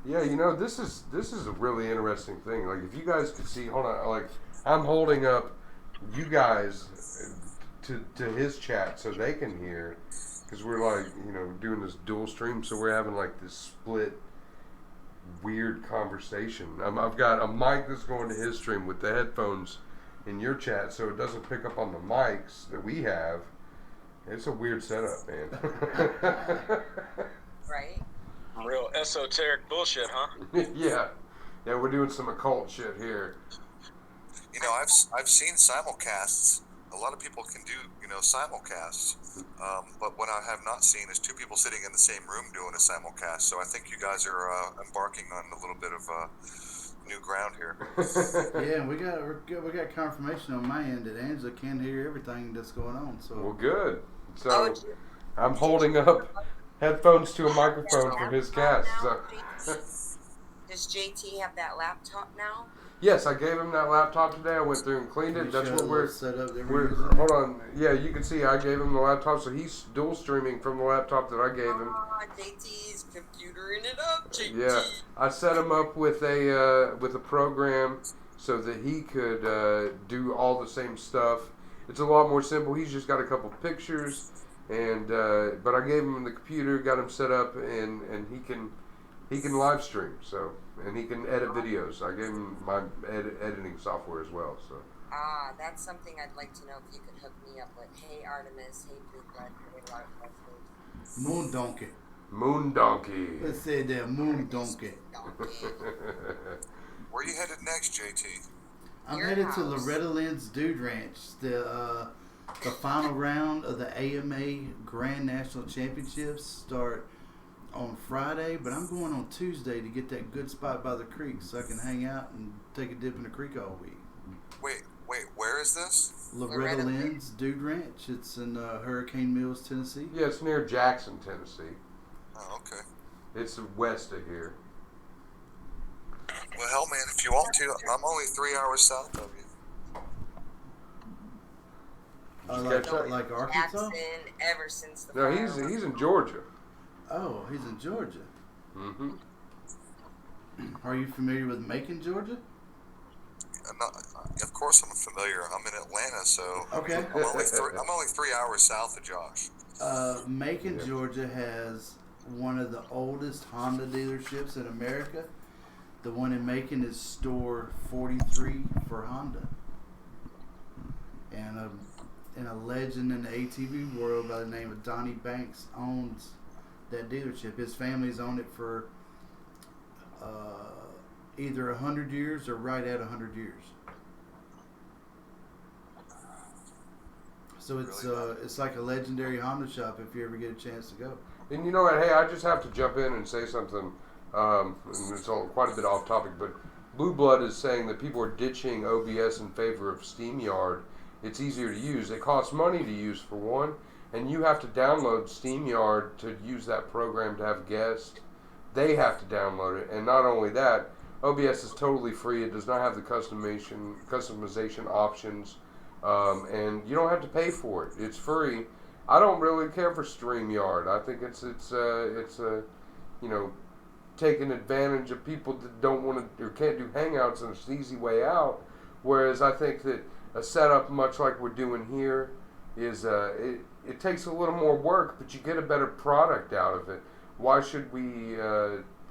Speaker 1: Yeah, this is a really interesting thing. Like, if you guys could see, hold on, like, I'm holding up you guys to his chat so they can hear, because we're like, doing this dual stream, so we're having like this split, weird conversation. I've got a mic that's going to his stream with the headphones in your chat, so it doesn't pick up on the mics that we have. It's a weird setup, man.
Speaker 3: Right?
Speaker 4: Real esoteric bullshit, huh?
Speaker 1: Yeah, we're doing some occult shit here.
Speaker 5: I've seen simulcasts. A lot of people can do simulcasts, but what I have not seen is two people sitting in the same room doing a simulcast. So I think you guys are embarking on a little bit of new ground here.
Speaker 2: Yeah, we got confirmation on my end that Angela can hear everything that's going on. So
Speaker 1: Well, good. So
Speaker 3: Oh,
Speaker 1: I'm holding up headphones to a microphone for his cast. So.
Speaker 3: Does JT have that laptop now?
Speaker 1: Yes, I gave him that laptop today. I went through and cleaned
Speaker 2: can
Speaker 1: it.
Speaker 2: you
Speaker 1: That's
Speaker 2: show
Speaker 1: what
Speaker 2: the
Speaker 1: we're.
Speaker 2: little setup that
Speaker 1: We're
Speaker 2: using?
Speaker 1: hold on. Yeah, you can see I gave him the laptop, so he's dual streaming from the laptop that I gave him.
Speaker 3: JT's computering it up. JT.
Speaker 1: Yeah, I set him up with a program so that he could do all the same stuff. It's a lot more simple. He's just got a couple pictures, and but I gave him the computer, got him set up, and he can live stream. So and he can edit videos. I gave him my editing software as well. So.
Speaker 3: That's something I'd like to know if you could hook me up with. Hey Artemis, hey Blue Blood, hey Lark
Speaker 2: Moon Donkey.
Speaker 1: Moon Donkey.
Speaker 2: Let's say that Moon Donkey.
Speaker 5: Where are you headed next, JT?
Speaker 2: I'm
Speaker 3: Your
Speaker 2: headed to
Speaker 3: house.
Speaker 2: Loretta Lynn's Dude Ranch. The final round of the AMA Grand National Championships start on Friday, but I'm going on Tuesday to get that good spot by the creek so I can hang out and take a dip in the creek all week.
Speaker 5: Wait, where is this?
Speaker 2: Loretta Lynn's Dude Ranch. It's in Hurricane Mills, Tennessee.
Speaker 1: Yeah, it's near Jackson, Tennessee.
Speaker 5: Oh, okay.
Speaker 1: It's west of here.
Speaker 5: Well, hell, man, if you want to, I'm only 3 hours south of you.
Speaker 2: Like Arkansas?
Speaker 3: Jackson, ever since the
Speaker 1: No,
Speaker 3: fire.
Speaker 1: he's in Georgia.
Speaker 2: Oh, he's in Georgia.
Speaker 1: Mm-hmm.
Speaker 2: Are you familiar with Macon, Georgia?
Speaker 5: Of course, I'm familiar. I'm in Atlanta, so
Speaker 2: Okay.
Speaker 5: I'm only 3 hours south of Josh.
Speaker 2: Macon,
Speaker 1: Yeah.
Speaker 2: Georgia has one of the oldest Honda dealerships in America. The one in Macon is store 43 for Honda. And a legend in the ATV world by the name of Donnie Banks owns that dealership. His family's owned it for either 100 years or right at 100 years. So it's like a legendary Honda shop if you ever get a chance to go.
Speaker 1: And you know what? Hey, I just have to jump in and say something. And it's quite a bit off topic, but Blue Blood is saying that people are ditching OBS in favor of SteamYard. It's easier to use. It costs money to use for one, and you have to download SteamYard to use that program to have guests. They have to download it, and not only that, OBS is totally free. It does not have the customization options, and you don't have to pay for it. It's free. I don't really care for StreamYard. I think it's taking advantage of people that don't want to or can't do Hangouts, and it's an easy way out. Whereas I think that a setup much like we're doing here is it takes a little more work, but you get a better product out of it. Why should we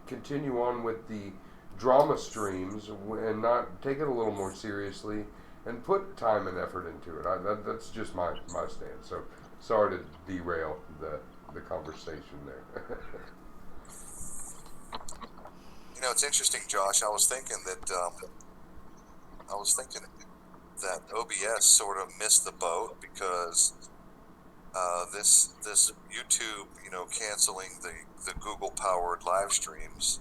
Speaker 1: continue on with the drama streams and not take it a little more seriously and put time and effort into it? That's just my stance. So sorry to derail the conversation there.
Speaker 5: You know, it's interesting, Josh. I was thinking that OBS sort of missed the boat because this YouTube, canceling the Google-powered live streams,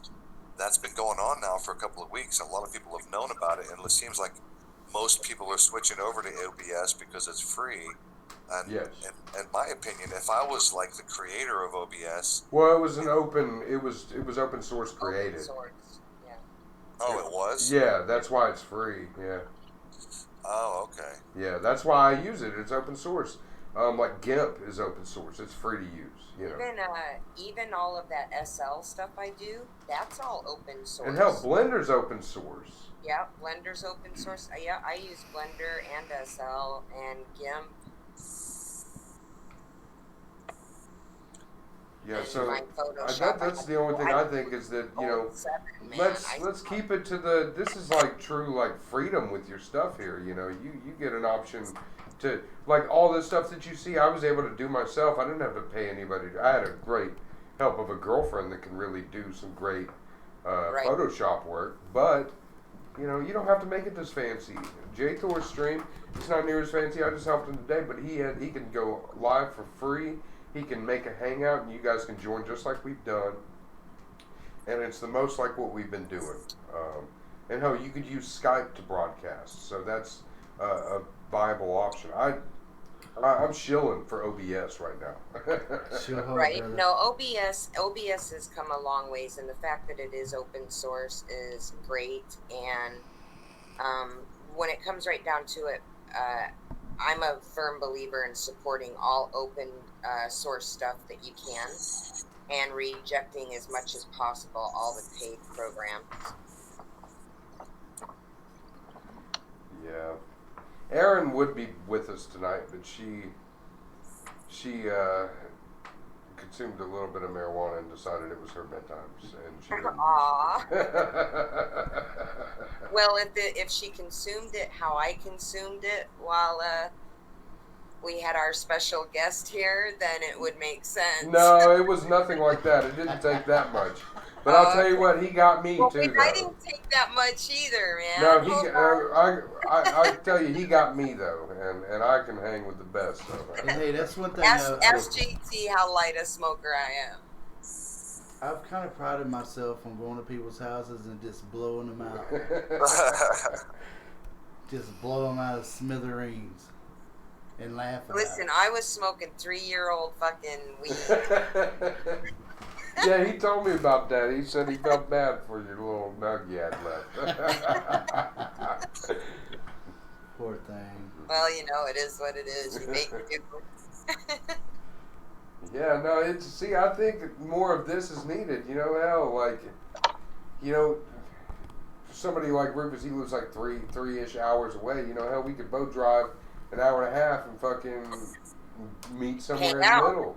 Speaker 5: that's been going on now for a couple of weeks. A lot of people have known about it, and it seems like most people are switching over to OBS because it's free. And
Speaker 1: Yes.
Speaker 5: in my opinion, if I was like the creator of OBS,
Speaker 1: Well, it was open source created.
Speaker 3: Open source. Yeah.
Speaker 5: oh, it was.
Speaker 1: Yeah, that's why it's free. Yeah.
Speaker 5: Oh, okay.
Speaker 1: Yeah, that's why I use it. It's open source. Like GIMP is open source. It's free to use.
Speaker 3: Even all of that SL stuff I do, that's all open source.
Speaker 1: And hell, Blender's open source.
Speaker 3: Yeah, Blender's open source. Yeah, I use Blender and SL and GIMP.
Speaker 1: Yeah,
Speaker 3: and
Speaker 1: so
Speaker 3: my Photoshop.
Speaker 1: that's the only thing I think is that let's keep it to this is like true like freedom with your stuff here. You get an option to like all this stuff that you see. I was able to do myself. I didn't have to pay anybody. I had a great help of a girlfriend that can really do some great
Speaker 3: Right.
Speaker 1: Photoshop work, but you don't have to make it this fancy. J Thor's stream, it's not near as fancy. I just helped him today, but he can go live for free. He can make a hangout, and you guys can join just like we've done. And it's the most like what we've been doing. And hell, you could use Skype to broadcast, so that's a viable option. I'm shilling for OBS right now.
Speaker 2: Sure,
Speaker 3: Right.
Speaker 2: brother.
Speaker 3: No, OBS has come a long ways, and the fact that it is open source is great. And when it comes right down to it, I'm a firm believer in supporting all open source stuff that you can, and rejecting as much as possible all the paid programs.
Speaker 1: Yeah. Erin would be with us tonight, but she consumed a little bit of marijuana and decided it was her bedtime, and she didn't.
Speaker 3: Aw. Well, if she consumed it how I consumed it while we had our special guest here, then it would make sense.
Speaker 1: No, it was nothing like that. It didn't take that much. But I'll tell you what, he got me
Speaker 3: Well,
Speaker 1: too.
Speaker 3: I
Speaker 1: Though.
Speaker 3: didn't take that much either, man.
Speaker 1: No,
Speaker 3: Hold on.
Speaker 1: I tell you, he got me though, and I can hang with the best. So.
Speaker 2: And hey, that's one thing
Speaker 3: Ask GT how light a smoker I am.
Speaker 2: I've kind of prided myself on going to people's houses and just blowing them out. Just blow them out of smithereens and laughing.
Speaker 3: Listen, I was smoking 3-year-old fucking weed.
Speaker 1: Yeah, he told me about that. He said he felt bad for your little nug you had left.
Speaker 2: Poor thing.
Speaker 3: Well, it is what it is. You make it do.
Speaker 1: Yeah, no, I think more of this is needed. For somebody like Rufus, he lives like three-ish hours away. Hell, we could both drive an hour and a half and fucking meet somewhere in the
Speaker 3: Hang out.
Speaker 1: middle.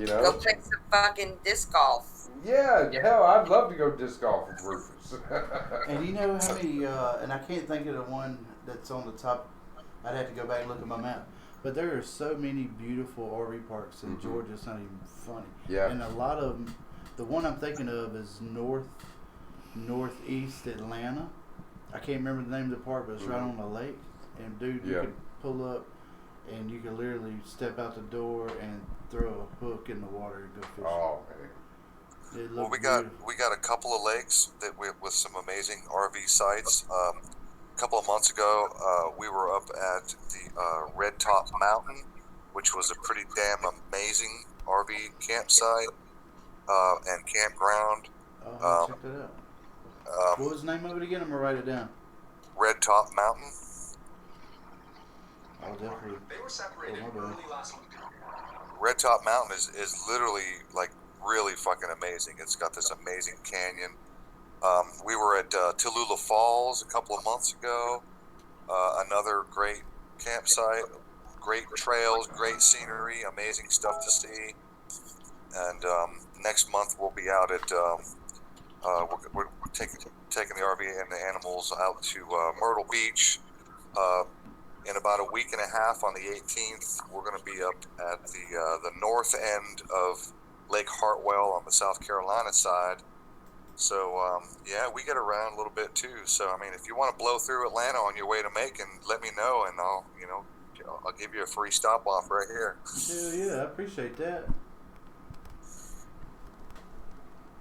Speaker 3: Go play some fucking disc golf.
Speaker 1: Yeah, hell, I'd love to go disc golf with Rufus.
Speaker 2: And you know how many, and I can't think of the one that's on the top. I'd have to go back and look at my map. But there are so many beautiful RV parks in Georgia, it's not even funny.
Speaker 1: Yeah.
Speaker 2: And a lot of them, the one I'm thinking of is north northeast Atlanta. I can't remember the name of the park, but it's right on the lake. And dude, you
Speaker 1: Yeah.
Speaker 2: could pull up, and you could literally step out the door and throw a hook in the water and go fishing.
Speaker 1: Oh, man.
Speaker 2: It
Speaker 5: Well,
Speaker 2: looked beautiful.
Speaker 5: we got a couple of lakes that with some amazing RV sites. A couple of months ago, we were up at the Red Top Mountain, which was a pretty damn amazing RV campsite and campground.
Speaker 2: Oh, check that out.
Speaker 5: Um,
Speaker 2: What was the name of it again? I'm gonna write it down.
Speaker 5: Red Top Mountain.
Speaker 2: I'll definitely.
Speaker 6: They were separated
Speaker 2: Oh, my bad.
Speaker 6: early last week.
Speaker 5: Red Top Mountain is literally like really fucking amazing. It's got this amazing canyon. We were at Tallulah Falls a couple of months ago. Another great campsite, great trails, great scenery, amazing stuff to see. And next month we'll be out at we're taking the RV and the animals out to Myrtle Beach. In about a week and a half, on the 18th, we're going to be up at the north end of Lake Hartwell on the South Carolina side. So yeah, we get around a little bit too. So I mean, if you want to blow through Atlanta on your way to Macon, let me know, and I'll give you a free stop off right here.
Speaker 2: Hell yeah, I appreciate that.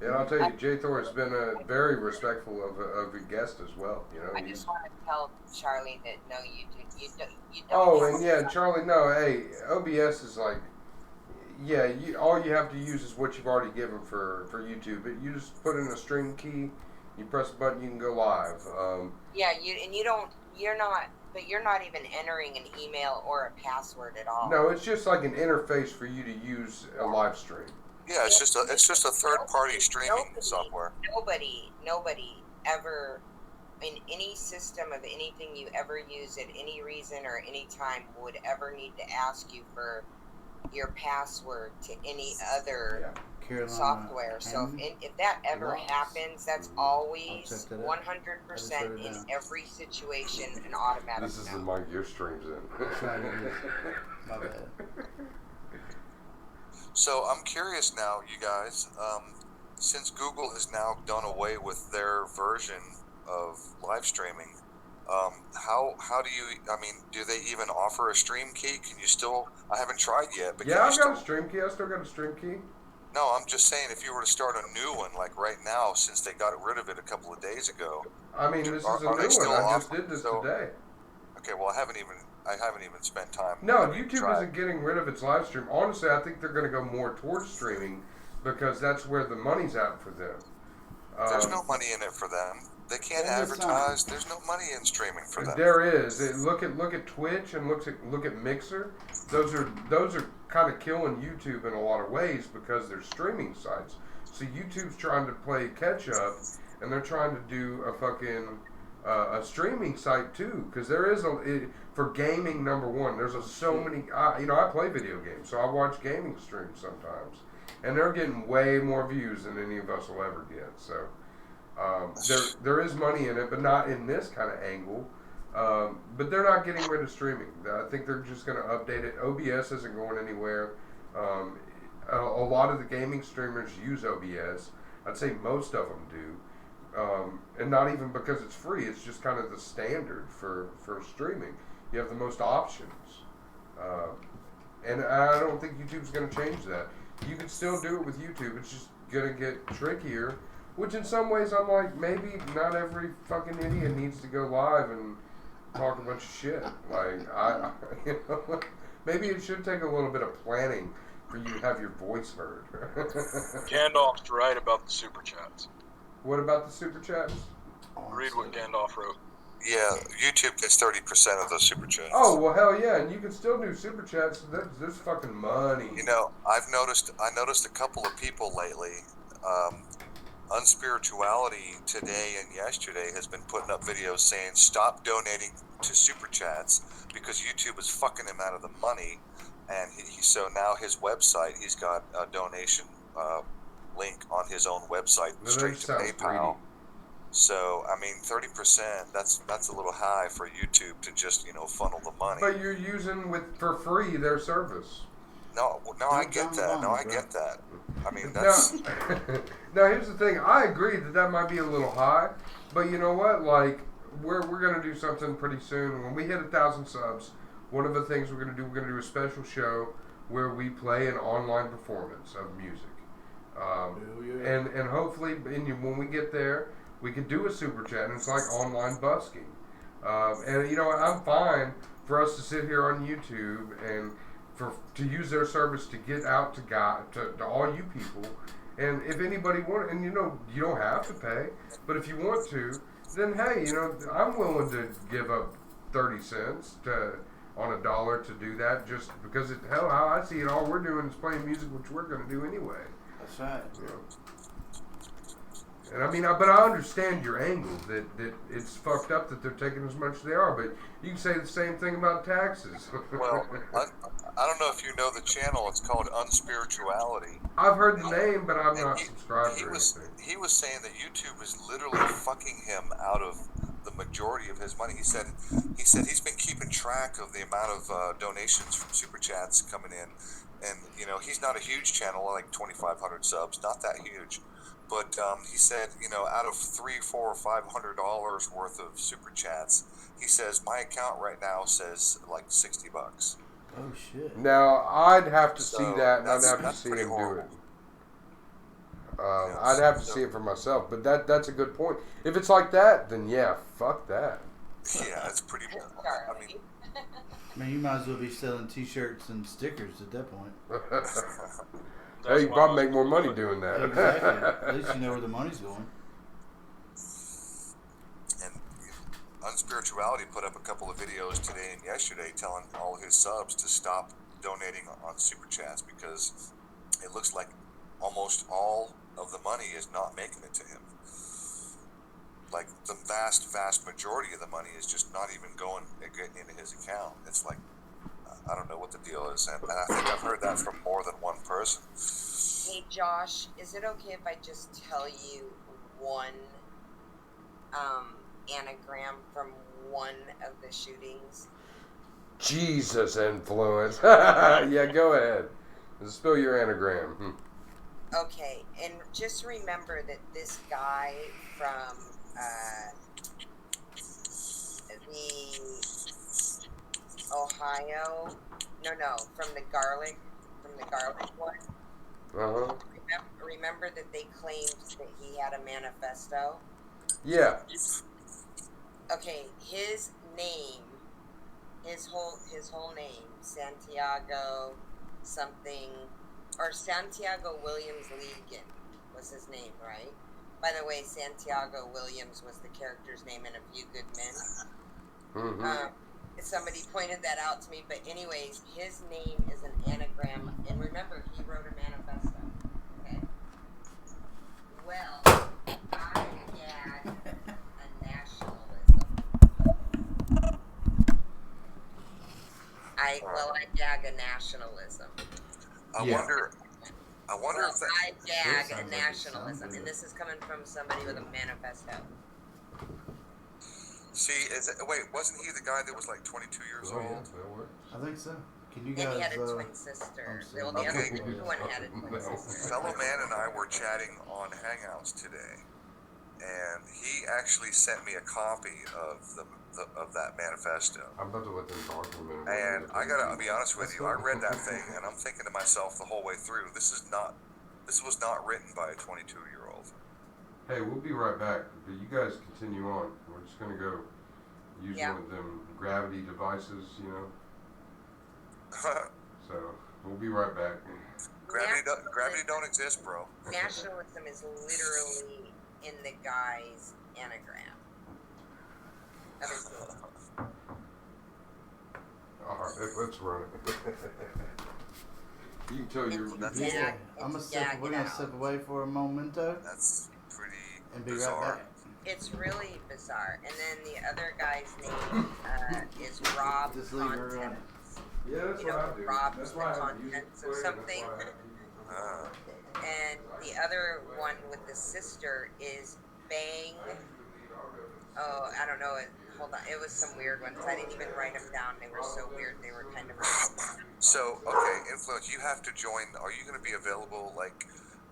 Speaker 1: And I'll tell you, J. Thor has been very respectful of a guest as well. You know,
Speaker 3: I
Speaker 1: he's.
Speaker 3: just want to tell Charlie that no, you don't.
Speaker 1: Oh, and yeah, Charlie. No, hey, OBS is like, yeah. All you have to use is what you've already given for YouTube. But you just put in a stream key, you press a button, you can go live.
Speaker 3: Yeah, you're not even entering an email or a password at all.
Speaker 1: No, it's just like an interface for you to use a live stream.
Speaker 5: Yeah, it's just a third-party streaming software.
Speaker 3: Nobody ever, in any system of anything you ever use at any reason or any time, would ever need to ask you for your password to any other
Speaker 2: Carolina
Speaker 3: software. So
Speaker 2: and
Speaker 3: if that ever
Speaker 2: Rocks.
Speaker 3: happens, that's
Speaker 2: I'll
Speaker 3: always
Speaker 2: check that out.
Speaker 3: 100% in every situation an automatic
Speaker 1: This is
Speaker 3: no.
Speaker 1: the mic your streams in.
Speaker 2: Right, it is. My bad.
Speaker 5: So I'm curious now, you guys, since Google has now done away with their version of live streaming, how do you? I mean, do they even offer a stream key? Can you still? I haven't tried yet. But
Speaker 1: Yeah, I've
Speaker 5: can you
Speaker 1: got a stream key. I still got a stream key.
Speaker 5: No, I'm just saying, if you were to start a new one, like right now, since they got rid of it a couple of days ago.
Speaker 1: I mean, this is a
Speaker 5: Are
Speaker 1: new
Speaker 5: they still
Speaker 1: one. I just
Speaker 5: offering-
Speaker 1: did this
Speaker 5: so-
Speaker 1: today.
Speaker 5: Okay, well, I haven't even spent time.
Speaker 1: No,
Speaker 5: I mean,
Speaker 1: YouTube
Speaker 5: tried.
Speaker 1: isn't getting rid of its live stream. Honestly, I think they're going to go more towards streaming because that's where the money's at for them.
Speaker 5: There's no money in it for them. They can't
Speaker 2: There is
Speaker 5: advertise. There's no money in streaming for them.
Speaker 1: There is. Look at Twitch and look at Mixer. Those are kind of killing YouTube in a lot of ways because they're streaming sites. So YouTube's trying to play catch up, and they're trying to do a fucking a streaming site too. Because there is for gaming, number one. There's so many. I play video games, so I watch gaming streams sometimes, and they're getting way more views than any of us will ever get. So. There is money in it, but not in this kind of angle. But they're not getting rid of streaming. I think they're just going to update it. OBS isn't going anywhere. A lot of the gaming streamers use OBS. I'd say most of them do. And not even because it's free. It's just kind of the standard for streaming. You have the most options. And I don't think YouTube's going to change that. You can still do it with YouTube. It's just going to get trickier. Which in some ways I'm like, maybe not every fucking idiot needs to go live and talk a bunch of shit. Like, maybe it should take a little bit of planning for you to have your voice heard.
Speaker 7: Gandalf's right about the super chats.
Speaker 1: What about the super chats?
Speaker 7: Read what Gandalf wrote.
Speaker 5: Yeah, YouTube gets 30% of the super chats.
Speaker 1: Oh, well, hell yeah, and you can still do super chats. There's fucking money.
Speaker 5: You know, I noticed a couple of people lately. Unspirituality today and yesterday has been putting up videos saying stop donating to super chats because YouTube is fucking him out of the money, and so now his website, he's got a donation link on his own website straight to PayPal. So I mean, 30%. That's a little high for YouTube to just funnel the money.
Speaker 1: But you're using for free their service.
Speaker 5: No, I
Speaker 2: Don't
Speaker 5: get
Speaker 2: down
Speaker 5: that. No,
Speaker 2: bone,
Speaker 5: I
Speaker 2: bro.
Speaker 5: get that. I mean,
Speaker 1: Now,
Speaker 5: that's
Speaker 1: now here's the thing. I agree that might be a little high, but you know what? Like, we're gonna do something pretty soon. When we hit 1,000 subs, one of the things we're gonna do a special show where we play an online performance of music. And hopefully, when we get there, we could do a super chat, and it's like online busking. And you know what? I'm fine for us to sit here on YouTube and to use their service to get out to all you people. And if anybody and you don't have to pay, but if you want to, then hey, I'm willing to give up 30 cents on a dollar to do that, just because how I see it, all we're doing is playing music, which we're going to do anyway.
Speaker 2: That's right.
Speaker 1: And I mean, but I understand your angle that it's fucked up that they're taking as much as they are. But you can say the same thing about taxes.
Speaker 5: well. I don't know if you know the channel. It's called Unspirituality.
Speaker 1: I've heard the name, but I'm
Speaker 5: And
Speaker 1: not subscribed
Speaker 5: he
Speaker 1: or
Speaker 5: was
Speaker 1: anything.
Speaker 5: he was saying that YouTube is literally fucking him out of the majority of his money. He said he's been keeping track of the amount of donations from super chats coming in, and he's not a huge channel, like 2,500 subs, not that huge. But he said, out of $300, $400, or $500 worth of super chats, he says my account right now says like $60.
Speaker 2: Oh shit.
Speaker 1: Now I'd have to see
Speaker 5: So,
Speaker 1: that, and I'd
Speaker 5: that's-
Speaker 1: have to
Speaker 5: that's
Speaker 1: see
Speaker 5: pretty
Speaker 1: him
Speaker 5: horrible.
Speaker 1: do it.
Speaker 5: Yes.
Speaker 1: I'd have to
Speaker 5: So-
Speaker 1: see it for myself. But that's a good point. If it's like that, then yeah, fuck that.
Speaker 5: Yeah, it's pretty. I
Speaker 3: Charlie.
Speaker 5: mean,
Speaker 2: I mean, you might as well be selling T-shirts and stickers at that point.
Speaker 1: Hey, you
Speaker 7: why
Speaker 1: probably
Speaker 7: most
Speaker 1: make more
Speaker 7: people
Speaker 1: money
Speaker 7: do it.
Speaker 1: doing that.
Speaker 2: Exactly. At least you know where the money's going.
Speaker 5: and Unspirituality put up a couple of videos today and yesterday telling all of his subs to stop donating on super chats because it looks like almost all of the money is not making it to him. Like the vast majority of the money is just not even going into his account. It's like, I don't know what the deal is, and I think I've heard that from more than one person.
Speaker 3: Hey Josh, is it okay if I just tell you one anagram from one of the shootings?
Speaker 1: Jesus influence. Yeah, go ahead. Spill your anagram.
Speaker 3: Okay, and just remember that this guy from the Ohio, from the garlic one.
Speaker 1: Uh-huh.
Speaker 3: Remember that they claimed that he had a manifesto?
Speaker 1: Yeah.
Speaker 3: Okay, his name, his whole name, Santiago something, or Santiago Williams Legan was his name, right? By the way, Santiago Williams was the character's name in A Few Good Men.
Speaker 1: Mm-hmm.
Speaker 3: Somebody pointed that out to me, but anyways, his name is an anagram, and remember, he wrote a manifesto, okay? Well, I had a nationalism. I gag a nationalism.
Speaker 5: I
Speaker 1: Yeah.
Speaker 5: wonder
Speaker 3: Well,
Speaker 5: if that.
Speaker 3: I gag
Speaker 2: sounds
Speaker 3: a
Speaker 2: like it
Speaker 3: nationalism,
Speaker 2: sounds
Speaker 3: and
Speaker 2: good.
Speaker 3: this is coming from somebody with a manifesto.
Speaker 5: See, wait, wasn't he the guy that was like 22 years
Speaker 1: Oh, yeah,
Speaker 5: old?
Speaker 1: that works.
Speaker 2: I think so. Can you
Speaker 3: And he
Speaker 2: guys?
Speaker 3: had a twin sister.
Speaker 2: I'm sorry.
Speaker 3: Well, the other
Speaker 5: Okay.
Speaker 3: one had a twin
Speaker 1: No.
Speaker 3: sister.
Speaker 5: Fellow man and I were chatting on Hangouts today, and he actually sent me a copy of of that manifesto.
Speaker 1: I'm about to let them talk for a minute.
Speaker 5: And I gotta be honest with you, I read that thing, and I'm thinking to myself the whole way through, this was not written by a 22-year-old.
Speaker 1: Hey, we'll be right back. But you guys continue on. We're just gonna go use
Speaker 3: Yeah.
Speaker 1: one of them gravity devices, So we'll be right back.
Speaker 5: Gravity don't exist, bro.
Speaker 3: Nationalism is literally in the guy's anagram. Of his name.
Speaker 1: All right, let's run it. You can tell you're.
Speaker 5: That's-
Speaker 2: Yeah,
Speaker 3: And
Speaker 2: we're
Speaker 3: gag
Speaker 2: gonna
Speaker 3: it out.
Speaker 2: step away for a momento
Speaker 5: That's pretty
Speaker 2: and be
Speaker 5: bizarre.
Speaker 2: right back.
Speaker 3: It's really bizarre. And then the other guy's name is Rob
Speaker 2: Just leave her
Speaker 3: Content.
Speaker 1: Yeah, that's
Speaker 3: You
Speaker 1: what
Speaker 3: know,
Speaker 1: I do.
Speaker 3: Rob
Speaker 1: That's
Speaker 3: the
Speaker 1: why I have
Speaker 3: contents
Speaker 1: music
Speaker 3: of
Speaker 1: playing,
Speaker 3: something.
Speaker 1: that's why I have music playing.
Speaker 3: And the other one with the sister is Bang. Oh, I don't know. hold on. It was some weird ones. I didn't even write them down. They were so weird. They were kind of.
Speaker 5: So, okay, Influence, you have to join. Are you going to be available like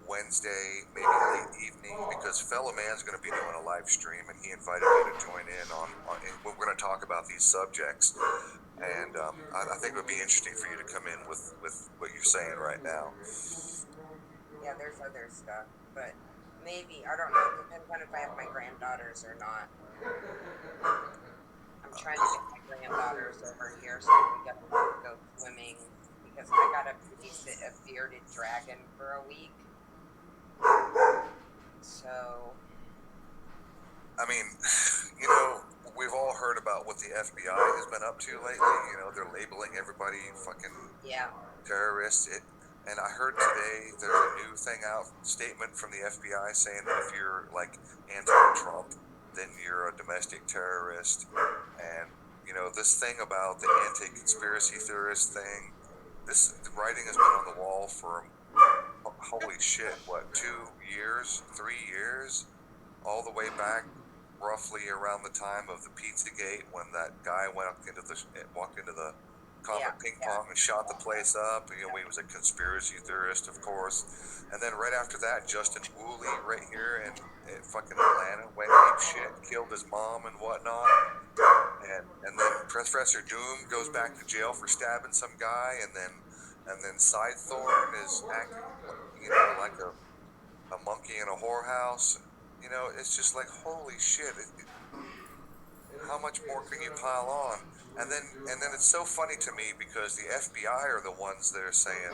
Speaker 5: Wednesday, maybe late evening? Because Fellow Man's going to be doing a live stream, and he invited me to join in on and we're going to talk about these subjects. And I think it would be interesting for you to come in with what you're saying right now.
Speaker 3: Yeah, there's other stuff, but maybe, I don't know. It depends on if I have my granddaughters or not. I'm trying to get my granddaughters over here so we can go swimming, because I got to babysit a bearded dragon for a week. So.
Speaker 5: I mean, you know, we've all heard about what the FBI has been up to lately. You know, they're labeling everybody fucking terrorists. And I heard today there's a new thing out, statement from the FBI saying that if you're like anti-Trump, then you're a domestic terrorist. And, you know, this thing about the anti-conspiracy theorist thing, this writing has been on the wall for, holy shit, what, 2 years, 3 years? All the way back roughly around the time of the Pizzagate, when that guy walked into the Comet Ping Pong and shot the place up. You know, he was a conspiracy theorist, of course. And then right after that, Justin Woolley right here in fucking Atlanta went ape shit, killed his mom and whatnot. And then Professor Doom goes back to jail for stabbing some guy, and then Sidethorn is acting, you know, like a monkey in a whorehouse. You know, it's just like, holy shit. How much more can you pile on? And then it's so funny to me because the FBI are the ones that are saying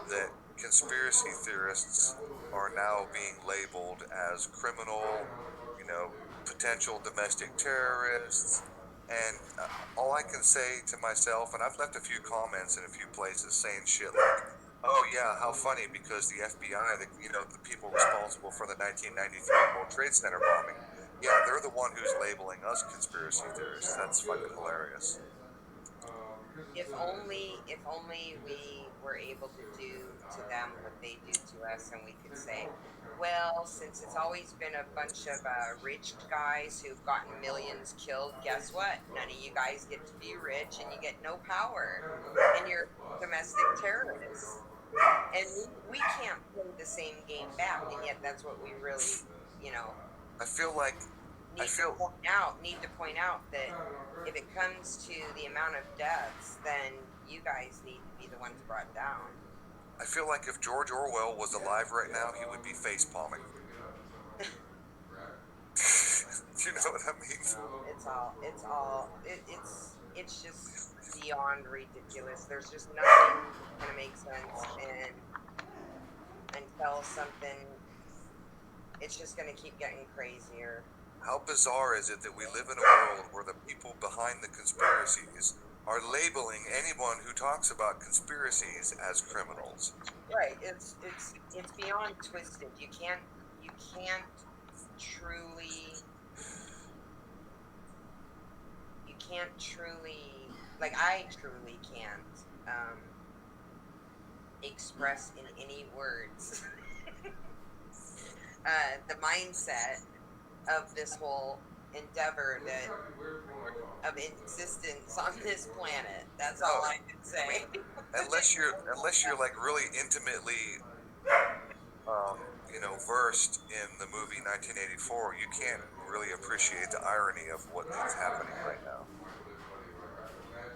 Speaker 5: that conspiracy theorists are now being labeled as criminal, you know, potential domestic terrorists. And all I can say to myself, and I've left a few comments in a few places saying shit like, oh yeah, how funny, because the FBI, the people responsible for the 1993 World Trade Center bombing, yeah, they're the one who's labeling us conspiracy theorists. That's fucking hilarious.
Speaker 3: If only we were able to do to them what they do to us, and we could say, well, since it's always been a bunch of rich guys who've gotten millions killed, guess what? None of you guys get to be rich, and you get no power, and you're domestic terrorists. And we can't play the same game back, and yet that's what we really,
Speaker 5: I feel like
Speaker 3: need to point out that if it comes to the amount of deaths, then you guys need to be the ones brought down.
Speaker 5: I feel like if George Orwell was alive right now, he would be face palming. Do you know what I mean?
Speaker 3: It's just beyond ridiculous. There's just nothing gonna make sense, and until something, it's just gonna keep getting crazier.
Speaker 5: How bizarre is it that we live in a world where the people behind the conspiracies are labeling anyone who talks about conspiracies as criminals?
Speaker 3: Right. It's beyond twisted. You can't truly, like, I truly can't express in any words the mindset of this whole endeavor of existence on this planet. That's all I can say.
Speaker 5: unless you're like really intimately versed in the movie 1984, you can't really appreciate the irony of what is happening right now.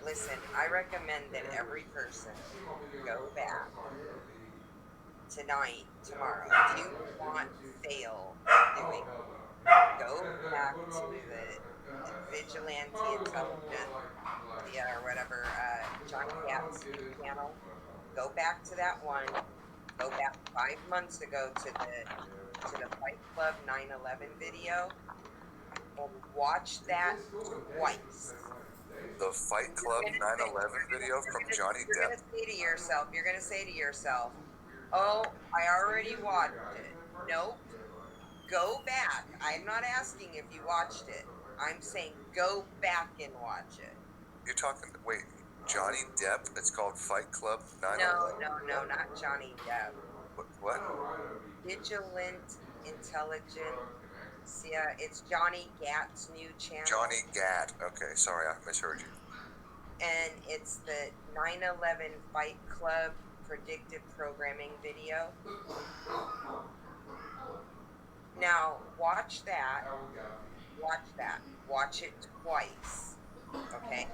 Speaker 3: Listen, I recommend that every person go back tonight, tomorrow. Do you want to fail doing it? Go back to the Vigilante Intelligence, or whatever, Johnny Depp's channel. Go back to that one. Go back 5 months ago to the Fight Club 9/11 video, and watch that twice.
Speaker 5: The Fight Club 9/11 video from Johnny Depp.
Speaker 3: You're gonna say to yourself, oh, I already watched it. Nope. Go back. I'm not asking if you watched it. I'm saying go back and watch it.
Speaker 5: You're talking, wait, Johnny Depp? It's called Fight Club 9/11?
Speaker 3: No, not Johnny Depp.
Speaker 5: What?
Speaker 3: Vigilant Intelligent Yeah, it's Johnny Gat's new channel.
Speaker 5: Johnny Gat. Okay, sorry, I misheard you.
Speaker 3: And it's the 9/11 Fight Club predictive programming video. Now, watch that. Watch it twice. Okay?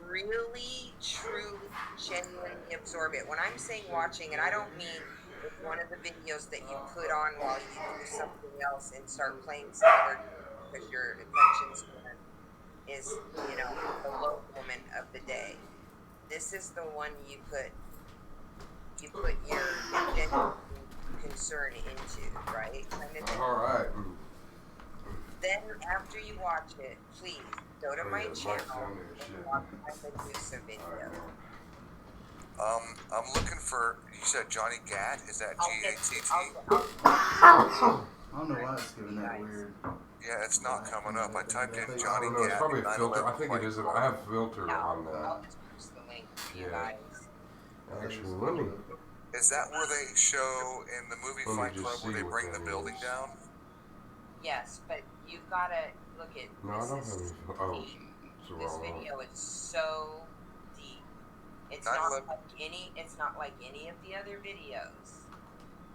Speaker 3: Really, truly, genuinely absorb it. When I'm saying watching, and I don't mean it's one of the videos that you put on while you do something else and start playing some other because your attention span is, the low moment of the day. This is the one you put your genuine concern into, right?
Speaker 1: All right.
Speaker 3: Then after you watch it, please go to my
Speaker 1: Mike's
Speaker 3: channel
Speaker 1: on there, shit.
Speaker 3: and watch my Medusa video.
Speaker 5: I'm looking for. You said Johnny Gat. Is that G-A-T-T?
Speaker 2: I don't know why it's giving that weird.
Speaker 5: Yeah, it's not coming up. I typed in
Speaker 1: I
Speaker 5: Johnny
Speaker 1: don't know. It's
Speaker 5: Gat.
Speaker 1: probably a filter.
Speaker 5: 9/11
Speaker 1: I think it is. I have filter on
Speaker 3: I'll
Speaker 1: that.
Speaker 3: just post the link for you
Speaker 1: Yeah.
Speaker 3: guys.
Speaker 1: Actually, let me.
Speaker 5: Is that where they show in the movie
Speaker 1: Let me
Speaker 5: Fight
Speaker 1: just
Speaker 5: Club where
Speaker 1: see
Speaker 5: they
Speaker 1: what
Speaker 5: bring the
Speaker 1: that
Speaker 5: building
Speaker 1: is.
Speaker 5: down?
Speaker 3: Yes, but you've got to look at
Speaker 1: No, I
Speaker 3: this.
Speaker 1: don't
Speaker 3: Is
Speaker 1: have. Oh,
Speaker 3: deep.
Speaker 1: it's the
Speaker 3: This
Speaker 1: wrong one.
Speaker 3: video is so deep. It's
Speaker 5: 9/11.
Speaker 3: not like any. It's not like any of the other videos.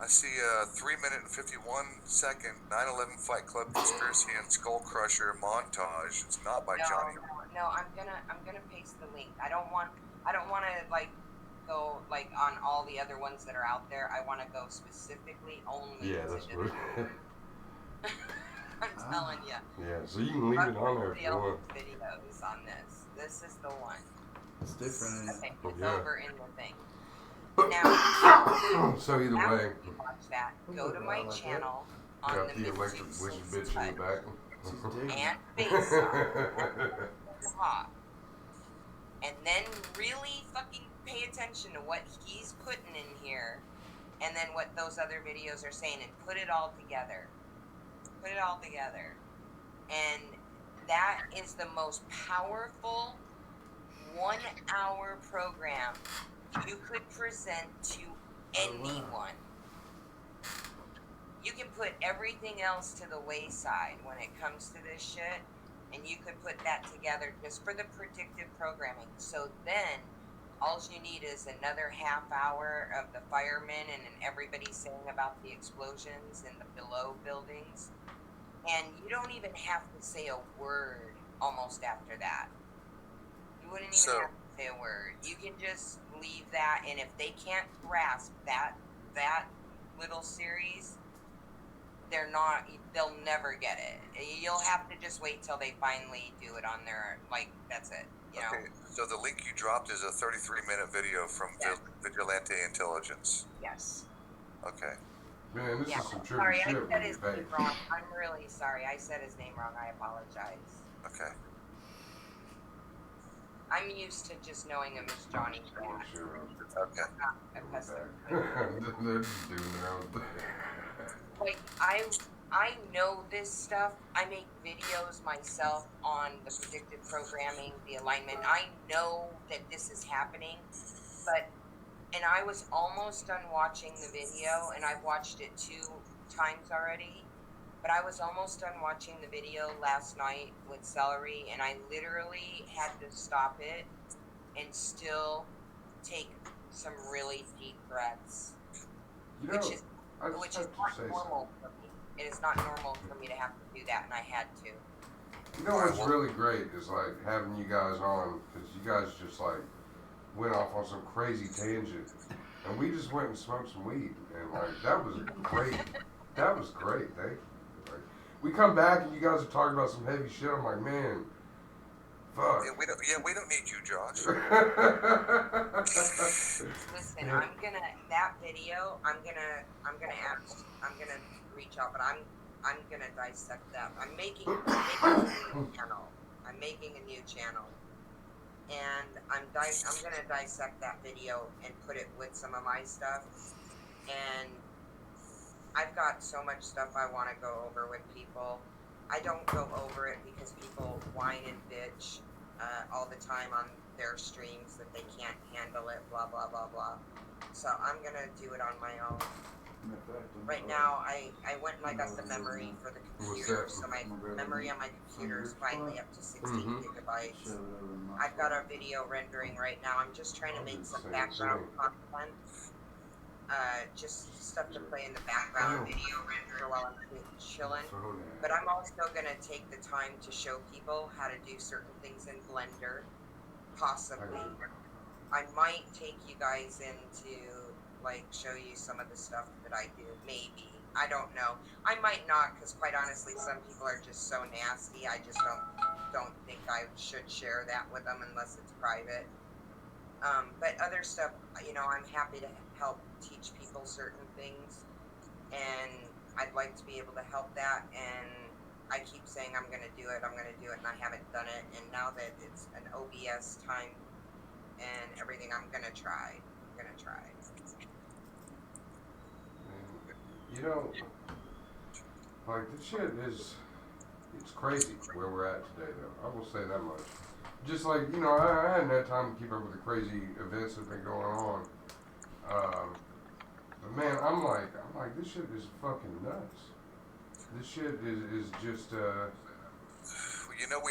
Speaker 5: I see a 3-minute and 51-second 9/11 Fight Club conspiracy and Skull Crusher montage. It's not by Johnny.
Speaker 3: No. I'm gonna paste the link. I don't want to go on all the other ones that are out there. I want to go specifically only.
Speaker 1: Yeah,
Speaker 3: to
Speaker 1: that's
Speaker 3: this
Speaker 1: what.
Speaker 3: I'm telling you.
Speaker 1: Yeah, so you can leave it on there if you want.
Speaker 3: Videos on this. This is the one.
Speaker 2: It's different.
Speaker 3: Okay, it's
Speaker 1: Yeah.
Speaker 3: over in the thing. Now,
Speaker 1: So either
Speaker 3: after
Speaker 1: way,
Speaker 3: you watch that, go to my
Speaker 2: Like that.
Speaker 3: channel on
Speaker 1: got
Speaker 3: the
Speaker 1: the electric
Speaker 3: Medusa
Speaker 1: witch bitch in the back.
Speaker 2: She's digging.
Speaker 3: and face off. And then really fucking pay attention to what he's putting in here and then what those other videos are saying and put it all together. Put it all together. And that is the most powerful 1-hour program you could present to anyone. You can put everything else to the wayside when it comes to this shit, and you could put that together just for the predictive programming. So then, all you need is another half hour of the firemen and everybody saying about the explosions in the below buildings. And you don't even have to say a word almost after that. You wouldn't even have to say a word. You can just leave that, and if they can't grasp that little series, they'll never get it. You'll have to just wait till they finally do it on their, that's it, you know?
Speaker 5: Okay, so the link you dropped is a 33-minute video from Vigilante Intelligence.
Speaker 3: Yes.
Speaker 5: Okay.
Speaker 1: Man, this
Speaker 3: Yeah.
Speaker 1: is some
Speaker 3: Sorry,
Speaker 1: trippy
Speaker 3: I
Speaker 1: shit.
Speaker 3: said his name wrong. I'm really sorry. I said his name wrong. I apologize.
Speaker 5: Okay.
Speaker 3: I'm used to just knowing him as Johnny Cat.
Speaker 5: Okay.
Speaker 3: Not accustomed.
Speaker 1: They're just doing their own thing.
Speaker 3: Like, I know this stuff. I make videos myself on the predictive programming, the alignment. I know that this is happening, and I was almost done watching the video, and I've watched it 2 times already, but I was almost done watching the video last night with Celery, and I literally had to stop it and still take some really deep breaths,
Speaker 1: You know,
Speaker 3: which is
Speaker 1: I just
Speaker 3: which
Speaker 1: have
Speaker 3: is
Speaker 1: to
Speaker 3: not
Speaker 1: say
Speaker 3: normal for me. It is not normal for me to have to do that, and I had to.
Speaker 1: You know what's really great is like having you guys on, because you guys just like went off on some crazy tangent, and we just went and smoked some weed, and like that was great. That was great. Thank you. Like, we come back and you guys are talking about some heavy shit. I'm like, man, fuck.
Speaker 5: Yeah, we don't need you, Josh.
Speaker 3: Listen, that video, I'm gonna reach out, but I'm gonna dissect that. I'm making a new channel. I'm making a new channel, and I'm gonna dissect that video and put it with some of my stuff. And I've got so much stuff I want to go over with people. I don't go over it because people whine and bitch all the time on their streams that they can't handle it, blah blah blah blah. So I'm gonna do it on my own. right now I went and I got the memory for the
Speaker 1: What's
Speaker 3: computer,
Speaker 1: that?
Speaker 3: so my memory on my computer is finally up to 16
Speaker 1: Mhm.
Speaker 3: gigabytes. I've got our video rendering right now. I'm just trying to make some background content. Just stuff to play in the background video render while I'm chilling. But I'm also gonna take the time to show people how to do certain things in Blender. Possibly, I might take you guys into like show you some of the stuff that I do. Maybe, I don't know. I might not, because quite honestly, some people are just so nasty. I just don't think I should share that with them unless it's private. But other stuff, I'm happy to help teach people certain things, and I'd like to be able to help that. And I keep saying I'm going to do it, and I haven't done it. And now that it's an OBS time and everything, I'm going to try.
Speaker 1: You know, like this shit it's crazy where we're at today, though. I will say that much. Just like, I hadn't had time to keep up with the crazy events that have been going on. But man, I'm like, this shit is fucking nuts. This shit is just,
Speaker 5: We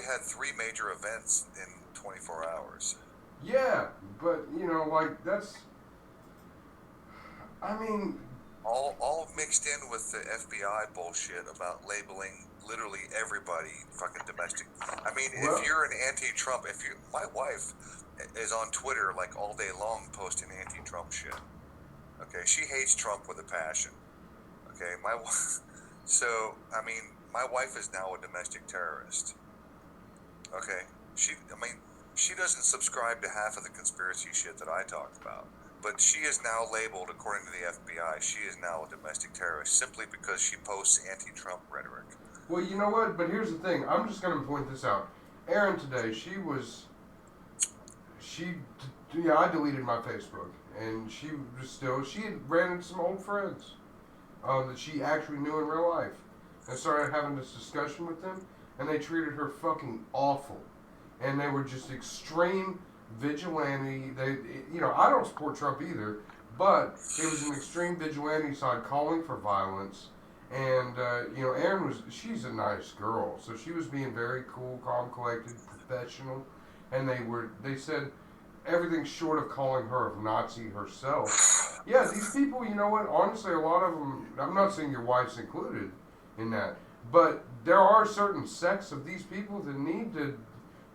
Speaker 5: had 3 major events in 24 hours.
Speaker 1: yeah, but, like, that's, I mean,
Speaker 5: all mixed in with the FBI bullshit about labeling literally everybody fucking domestic. I mean,
Speaker 1: Well,
Speaker 5: if you're an anti-Trump, my wife is on Twitter like all day long posting anti-Trump shit. Okay, she hates Trump with a passion. Okay, so I mean, my wife is now a domestic terrorist. Okay, she doesn't subscribe to half of the conspiracy shit that I talk about. But she is now labeled, according to the FBI, she is now a domestic terrorist simply because she posts anti-Trump rhetoric.
Speaker 1: well, you know what? But here's the thing. I'm just going to point this out. Erin today, I deleted my Facebook. And she had ran into some old friends that she actually knew in real life. And started having this discussion with them. And they treated her fucking awful. And they were just extreme vigilante. I don't support Trump either, but it was an extreme vigilante side calling for violence. And Erin she's a nice girl, so she was being very cool, calm, collected, professional. And they said everything short of calling her a Nazi herself. Yeah, these people, you know what? Honestly, a lot of them. I'm not saying your wife's included in that, but there are certain sects of these people that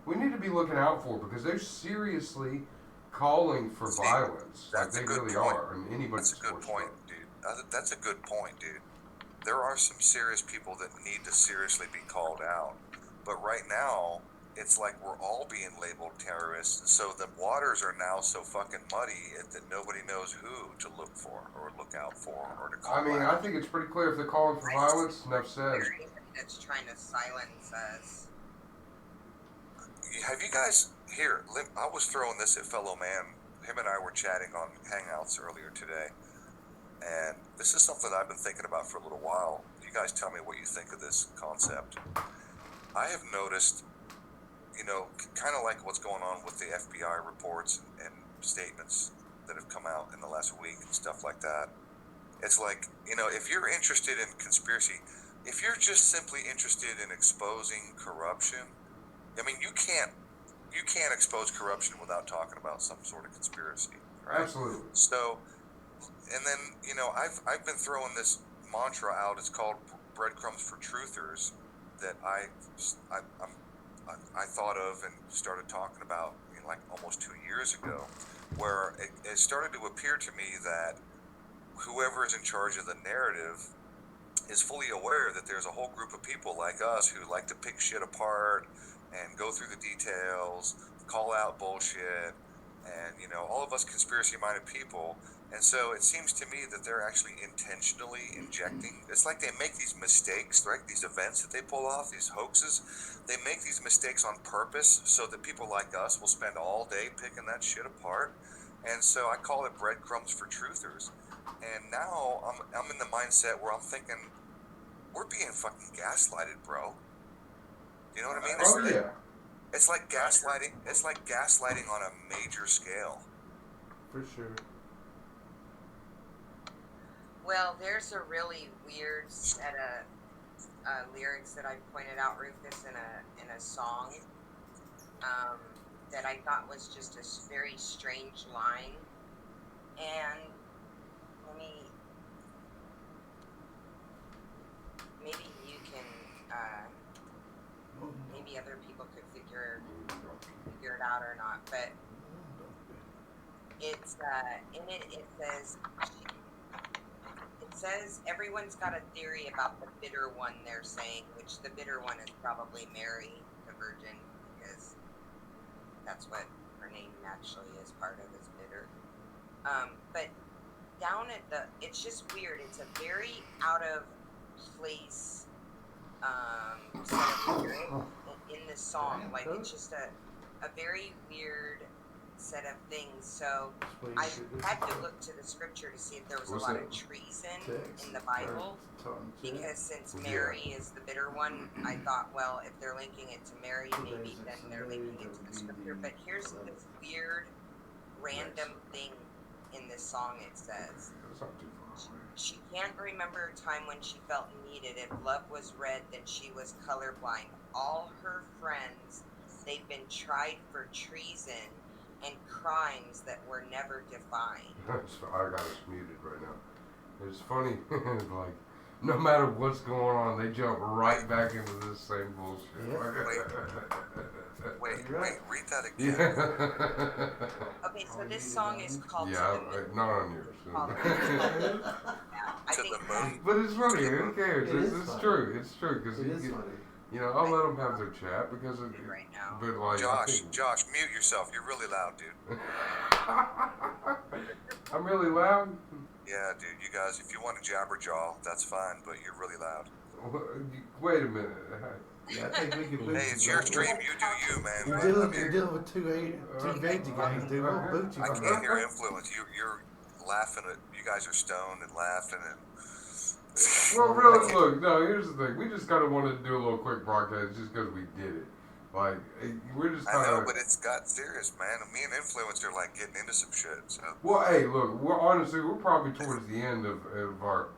Speaker 1: we need to be looking out for, because they're seriously calling for violence. Like they really are. And anybody
Speaker 5: That's a good point, dude. That's a good point, dude. There are some serious people that need to seriously be called out. But right now, it's like we're all being labeled terrorists. So the waters are now so fucking muddy that nobody knows who to look for or look out for or to call out.
Speaker 1: I think it's pretty clear if they're calling for violence, enough said.
Speaker 3: That's trying to silence us.
Speaker 5: Have you guys here? I was throwing this at fellow man. Him and I were chatting on Hangouts earlier today, and this is something I've been thinking about for a little while. You guys tell me what you think of this concept. I have noticed, kind of like what's going on with the FBI reports and statements that have come out in the last week and stuff like that. It's like, if you're interested in conspiracy, if you're just simply interested in exposing corruption, I mean, you can't expose corruption without talking about some sort of conspiracy, right?
Speaker 1: Absolutely.
Speaker 5: So, and then I've been throwing this mantra out. It's called Breadcrumbs for Truthers, that I thought of and started talking about like almost 2 years ago, where it started to appear to me that whoever is in charge of the narrative is fully aware that there's a whole group of people like us who like to pick shit apart and go through the details, call out bullshit, and all of us conspiracy-minded people. And so it seems to me that they're actually intentionally injecting. It's like they make these mistakes, right? These events that they pull off, these hoaxes, they make these mistakes on purpose so that people like us will spend all day picking that shit apart. And so I call it Breadcrumbs for Truthers. And now I'm in the mindset where I'm thinking, we're being fucking gaslighted, bro. You know what I mean?
Speaker 1: Yeah.
Speaker 5: It's like gaslighting. It's like gaslighting on a major scale.
Speaker 1: For sure.
Speaker 3: Well, there's a really weird set of lyrics that I pointed out, Rufus, in a song that I thought was just a very strange line. And let me, maybe you can, maybe other people could figure it out or not, but it's in it says everyone's got a theory about the bitter one, they're saying, which the bitter one is probably Mary the Virgin, because that's what her name actually is part of, is bitter. But down at it's just weird, it's a very out of place set of lyrics in this song. Like, it's just a very weird set of things. So I had to look to the scripture to see if there was a lot of treason in the Bible, because since Mary is the bitter one, I thought, well, if they're linking it to Mary, maybe then they're linking it to the scripture. But here's this weird random thing in this song. It says, she can't remember a time when she felt needed. If love was red, then she was colorblind. All her friends, they've been tried for treason and crimes that were never defined.
Speaker 1: So I got us muted right now. It's funny, like, no matter what's going on, they jump right back into this same bullshit.
Speaker 5: Wait, read that again.
Speaker 1: Yeah.
Speaker 3: Okay, so this song is called
Speaker 1: Yeah,
Speaker 3: To the Moon.
Speaker 1: not on yours.
Speaker 3: I
Speaker 5: To
Speaker 3: think
Speaker 5: the moon.
Speaker 1: But it's funny, who cares?
Speaker 2: It is
Speaker 1: It's
Speaker 2: funny.
Speaker 1: true, it's true, because
Speaker 2: It is funny.
Speaker 1: you know, I'll let them have their chat because it,
Speaker 3: right now.
Speaker 1: but like,
Speaker 5: Josh, mute yourself. You're really loud, dude.
Speaker 1: I'm really loud.
Speaker 5: Yeah, dude. You guys, if you want to jabberjaw, that's fine, but you're really loud.
Speaker 1: Wait a minute.
Speaker 2: Yeah, I think we can boot
Speaker 5: Hey, it's
Speaker 2: you
Speaker 5: your
Speaker 2: guys.
Speaker 5: stream. You do you, man.
Speaker 2: You're
Speaker 5: But, I
Speaker 2: dealing,
Speaker 5: mean,
Speaker 2: you're dealing with two veggie gangs, dude. We'll boot you.
Speaker 5: I
Speaker 2: from
Speaker 5: can't
Speaker 2: that.
Speaker 5: hear influence. You're laughing at. You guys are stoned and laughing and.
Speaker 1: Well, really, look, no, here's the thing. We just kind of wanted to do a little quick broadcast just because we did it. Like, we're just
Speaker 5: I
Speaker 1: kind
Speaker 5: know,
Speaker 1: of.
Speaker 5: but it's got serious, man. Me and influence are like getting into some shit. So.
Speaker 1: Well, hey, look, we're probably towards the end of our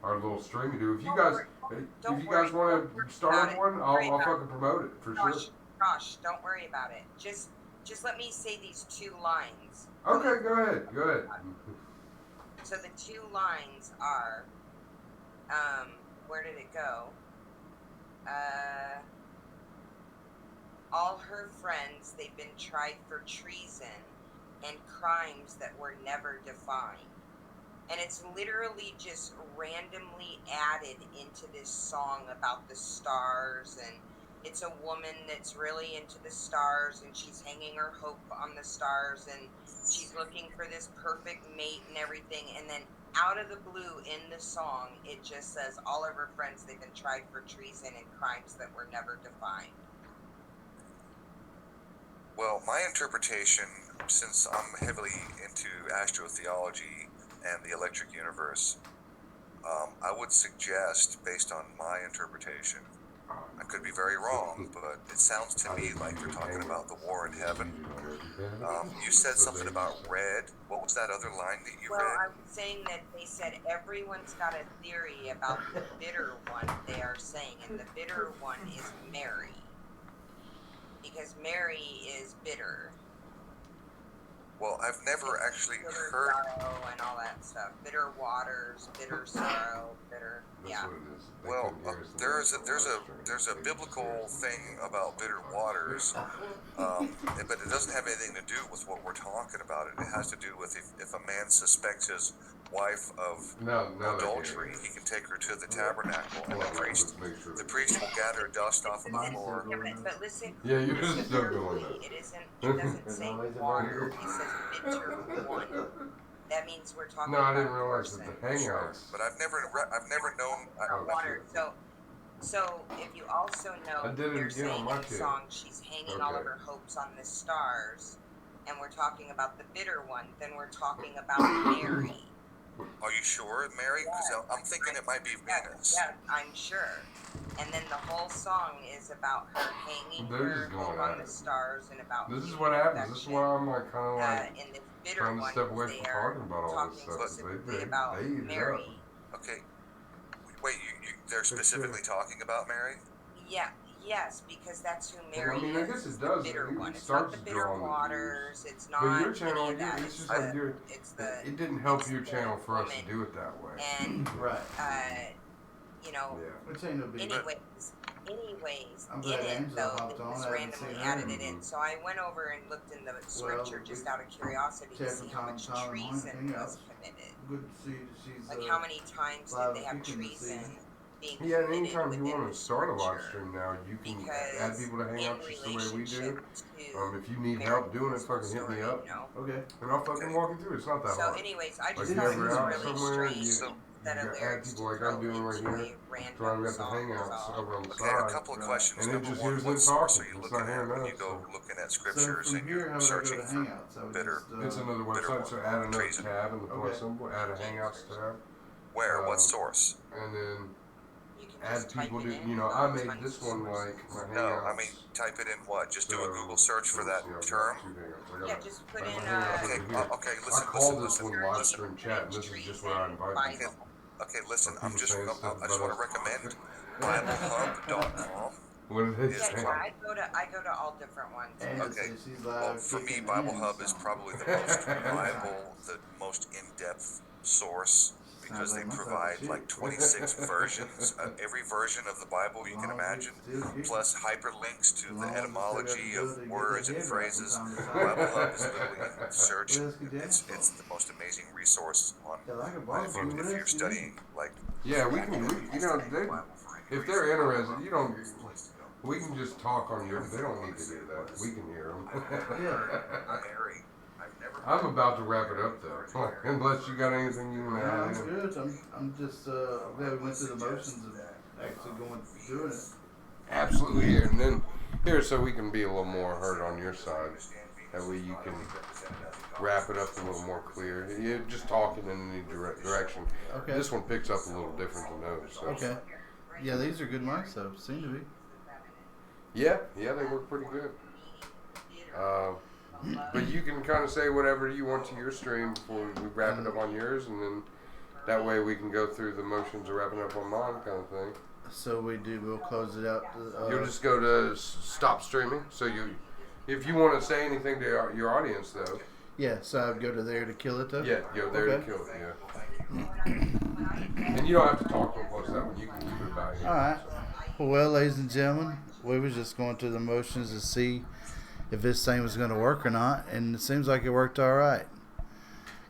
Speaker 1: little stream we do. If you guys,
Speaker 3: Don't
Speaker 1: if you guys want
Speaker 3: worry
Speaker 1: to start
Speaker 3: about
Speaker 1: one,
Speaker 3: it.
Speaker 1: I'll
Speaker 3: Worry about
Speaker 1: fucking promote it for sure.
Speaker 3: Josh, don't worry about it. Just let me say these two lines.
Speaker 1: Okay, go ahead. Go ahead.
Speaker 3: So the two lines are, where did it go? All her friends, they've been tried for treason and crimes that were never defined. And it's literally just randomly added into this song about the stars, and it's a woman that's really into the stars, and she's hanging her hope on the stars, and she's looking for this perfect mate and everything, and then out of the blue in the song, it just says all of her friends, they've been tried for treason and crimes that were never defined.
Speaker 5: Well, my interpretation, since I'm heavily into astrotheology and the electric universe, I would suggest, based on my interpretation, I could be very wrong, but it sounds to me like they're talking about the war in heaven. You said something about red. What was that other line that you
Speaker 3: Well,
Speaker 5: read?
Speaker 3: I was saying that they said everyone's got a theory about the bitter one, they are saying, and the bitter one is Mary. Because Mary is bitter.
Speaker 5: Well, I've never actually
Speaker 3: Bitter
Speaker 5: heard.
Speaker 3: sorrow and all that stuff. Bitter waters, bitter sorrow, bitter. Yeah.
Speaker 5: Well, there's a biblical thing about bitter waters, but it doesn't have anything to do with what we're talking about. It has to do with if a man suspects his wife of adultery, he can take her to the tabernacle, and the priest will gather dust off of the floor.
Speaker 3: Yeah, but listen.
Speaker 1: Yeah, you're
Speaker 3: listen
Speaker 1: just still
Speaker 3: carefully.
Speaker 1: doing that.
Speaker 3: It doesn't say water. It says bitter one. That means we're talking
Speaker 1: No, I
Speaker 3: about
Speaker 1: didn't realize that the
Speaker 3: person.
Speaker 1: hangouts.
Speaker 5: But I've never known.
Speaker 3: Water. So if you also
Speaker 1: I
Speaker 3: know,
Speaker 1: did it
Speaker 3: they're
Speaker 1: again on
Speaker 3: saying
Speaker 1: my
Speaker 3: in the
Speaker 1: kid.
Speaker 3: song, she's hanging all of
Speaker 1: Okay.
Speaker 3: her hopes on the stars, and we're talking about the bitter one, then we're talking about Mary.
Speaker 5: Are you sure, Mary? Because I'm thinking it might be Venus.
Speaker 3: Yeah, I'm sure. And then the whole song is about her hanging
Speaker 1: They're
Speaker 3: her
Speaker 1: just going
Speaker 3: hope
Speaker 1: at
Speaker 3: on the
Speaker 1: it.
Speaker 3: stars and about
Speaker 1: This is
Speaker 3: human
Speaker 1: what happens. This is
Speaker 3: affection.
Speaker 1: why I'm like kind of like
Speaker 3: In the bitter
Speaker 1: trying to
Speaker 3: one,
Speaker 1: step away
Speaker 3: they
Speaker 1: from
Speaker 3: are
Speaker 1: talking about all this
Speaker 3: talking
Speaker 1: stuff.
Speaker 3: specifically about
Speaker 1: They eat it
Speaker 3: Mary.
Speaker 1: up.
Speaker 5: Okay. Wait, they're specifically talking about Mary?
Speaker 3: Yeah, yes, because that's who
Speaker 1: Well,
Speaker 3: Mary
Speaker 1: I mean, I
Speaker 3: is.
Speaker 1: guess it
Speaker 3: It's
Speaker 1: does.
Speaker 3: the bitter
Speaker 1: It
Speaker 3: one. It's
Speaker 1: starts
Speaker 3: not the bitter
Speaker 1: drawing the
Speaker 3: waters. It's
Speaker 1: But
Speaker 3: not
Speaker 1: your channel,
Speaker 3: any of that.
Speaker 1: it's just like
Speaker 3: It's the
Speaker 1: it didn't help
Speaker 3: it's
Speaker 1: your
Speaker 3: the
Speaker 1: channel for us to
Speaker 3: woman.
Speaker 1: do it that way.
Speaker 3: And
Speaker 2: Right.
Speaker 3: you know,
Speaker 1: Yeah.
Speaker 2: Which ain't no big.
Speaker 3: anyways,
Speaker 2: I'm
Speaker 3: in
Speaker 2: glad
Speaker 3: it
Speaker 2: Angela
Speaker 3: though,
Speaker 2: hopped
Speaker 3: they
Speaker 2: on.
Speaker 3: just
Speaker 2: I haven't
Speaker 3: randomly
Speaker 2: seen her.
Speaker 3: added it in. So I went over and looked in the scripture just out of curiosity to see how much treason was committed.
Speaker 2: Good to see that she's.
Speaker 3: Like how many times did they have treason being
Speaker 1: Yeah, and
Speaker 3: committed
Speaker 1: anytime you
Speaker 3: within
Speaker 1: want
Speaker 3: the
Speaker 1: to start a live
Speaker 3: scripture?
Speaker 1: stream now, you can
Speaker 3: Because
Speaker 1: add people to hang
Speaker 3: in
Speaker 1: out just the way we do.
Speaker 3: relationship to
Speaker 1: If you need help doing it, fucking hit me
Speaker 3: story,
Speaker 1: up,
Speaker 3: you know?
Speaker 2: Okay.
Speaker 1: and I'll fucking walk you through. It's not that
Speaker 3: So,
Speaker 1: hard.
Speaker 3: anyways, I
Speaker 1: Like
Speaker 3: just
Speaker 1: you
Speaker 3: thought it
Speaker 1: ever
Speaker 3: was
Speaker 1: out
Speaker 3: really
Speaker 1: somewhere,
Speaker 3: strange
Speaker 1: you
Speaker 3: that a
Speaker 1: add
Speaker 3: lyrics
Speaker 1: people like
Speaker 3: throw
Speaker 1: I'm doing right
Speaker 3: into
Speaker 1: here.
Speaker 3: a random
Speaker 1: So I'm at the
Speaker 3: song
Speaker 1: hangouts
Speaker 3: was all.
Speaker 1: over on the
Speaker 5: Okay, a
Speaker 1: side.
Speaker 5: couple of questions.
Speaker 1: And it
Speaker 5: Number
Speaker 1: just
Speaker 5: one,
Speaker 1: hears
Speaker 5: what
Speaker 1: them
Speaker 5: source
Speaker 1: talking.
Speaker 5: are you
Speaker 1: It's
Speaker 5: looking
Speaker 1: not
Speaker 5: at
Speaker 1: hearing
Speaker 5: when
Speaker 1: us,
Speaker 5: you go
Speaker 1: so.
Speaker 5: looking at
Speaker 2: So
Speaker 5: scriptures
Speaker 2: from
Speaker 5: and
Speaker 2: here, how
Speaker 5: you're
Speaker 2: would I go
Speaker 5: searching
Speaker 2: to
Speaker 5: for
Speaker 2: Hangouts? I would
Speaker 5: bitter?
Speaker 2: just,
Speaker 1: It's another
Speaker 5: Bitter
Speaker 1: website, so
Speaker 5: one.
Speaker 1: add another
Speaker 5: Treason.
Speaker 1: tab in the plus
Speaker 2: Okay.
Speaker 1: symbol, add a Hangouts tab,
Speaker 5: Where?
Speaker 1: Um,
Speaker 5: What source?
Speaker 1: and then
Speaker 3: You can
Speaker 1: add
Speaker 3: just type
Speaker 1: people
Speaker 3: it
Speaker 1: to,
Speaker 3: in
Speaker 1: you know,
Speaker 3: and
Speaker 1: I
Speaker 3: go
Speaker 1: made
Speaker 3: tons
Speaker 1: this
Speaker 3: of
Speaker 1: one
Speaker 3: sources.
Speaker 1: like my
Speaker 5: No,
Speaker 1: Hangouts.
Speaker 5: I mean type it in what? Just do a
Speaker 1: So,
Speaker 5: Google search for
Speaker 1: let's
Speaker 5: that
Speaker 1: see, I've got
Speaker 5: term.
Speaker 1: two Hangouts. I
Speaker 3: Yeah,
Speaker 1: got
Speaker 3: just put
Speaker 1: like
Speaker 3: in
Speaker 1: my Hangouts
Speaker 5: Okay,
Speaker 1: over here.
Speaker 5: okay,
Speaker 1: I
Speaker 5: listen,
Speaker 1: call
Speaker 5: listen,
Speaker 1: this
Speaker 5: listen.
Speaker 1: one live stream chat, and this is just where I invite
Speaker 5: Okay,
Speaker 1: people.
Speaker 5: okay, listen.
Speaker 1: Are people saying stuff
Speaker 5: I just
Speaker 1: about
Speaker 5: want to
Speaker 1: us?
Speaker 5: recommend BibleHub.com.
Speaker 1: What it is?
Speaker 5: It's
Speaker 3: Yeah, I go to all different ones.
Speaker 2: And
Speaker 5: Okay.
Speaker 2: she's
Speaker 5: Well,
Speaker 2: live.
Speaker 5: for me,
Speaker 2: kicking
Speaker 5: Bible
Speaker 2: in
Speaker 5: Hub is
Speaker 2: some.
Speaker 5: probably the most reliable, the most in-depth source because
Speaker 2: Sounds
Speaker 5: they
Speaker 2: like my type of
Speaker 5: provide
Speaker 2: shit.
Speaker 5: like 26 versions of every version of the Bible you can imagine, plus hyperlinks to the etymology of words and phrases. Bible Hub is literally search. It's the most amazing resource on if you're studying like.
Speaker 1: Yeah, we can. You know, if they're interested, you don't. We can just talk on your. They don't need to hear that. We can hear them.
Speaker 5: Mary, I've never.
Speaker 1: I'm about to wrap it up though, unless you got anything you want to
Speaker 2: Yeah, I'm
Speaker 1: add. in.
Speaker 2: good. I'm just I'm glad we went through the motions of actually going doing it.
Speaker 1: Absolutely here, and then here so we can be a little more heard on your side. That way you can wrap it up a little more clear. You're just talking in any direction.
Speaker 2: Okay.
Speaker 1: This one picks up a little different than those. So.
Speaker 2: Okay. Yeah, these are good mics though. Seem to be.
Speaker 1: Yeah, they work pretty good. But you can kind of say whatever you want to your stream before we wrap it up on yours, and then that way we can go through the motions of wrapping up on mine, kind of thing.
Speaker 2: So we'll close it out.
Speaker 1: You'll just go to stop streaming. So if you want to say anything to your audience, though.
Speaker 2: Yeah, so I'd go to there to kill it though.
Speaker 1: Yeah, go there
Speaker 2: Okay.
Speaker 1: to kill it. Yeah. And you don't have to talk real close to that one. You can keep it about here.
Speaker 2: All right. Well, ladies and gentlemen, we was just going through the motions to see if this thing was going to work or not, and it seems like it worked all right.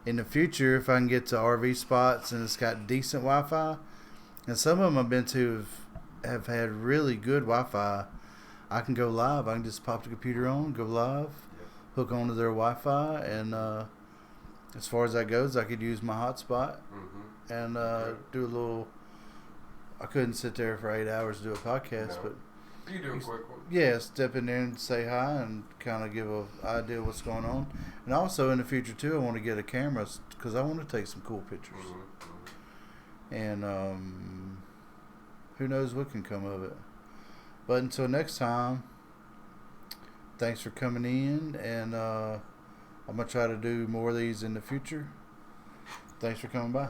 Speaker 2: In the future, if I can get to RV spots and it's got decent Wi-Fi, and some of them I've been to have had really good Wi-Fi, I can go live. I can just pop the computer on, go live, hook onto their Wi-Fi, and as far as that goes, I could use my hotspot
Speaker 1: Mm-hmm.
Speaker 2: and do a little. I couldn't sit there for 8 hours to do a podcast,
Speaker 1: No.
Speaker 2: but
Speaker 1: You do a quick one.
Speaker 2: yeah, step in there and say hi and kind of give a idea of what's going on. And also in the future too, I want to get a camera because I want to take some cool pictures.
Speaker 1: Mm-hmm.
Speaker 2: And who knows what can come of it. But until next time, thanks for coming in, and I'm gonna try to do more of these in the future. Thanks for coming by.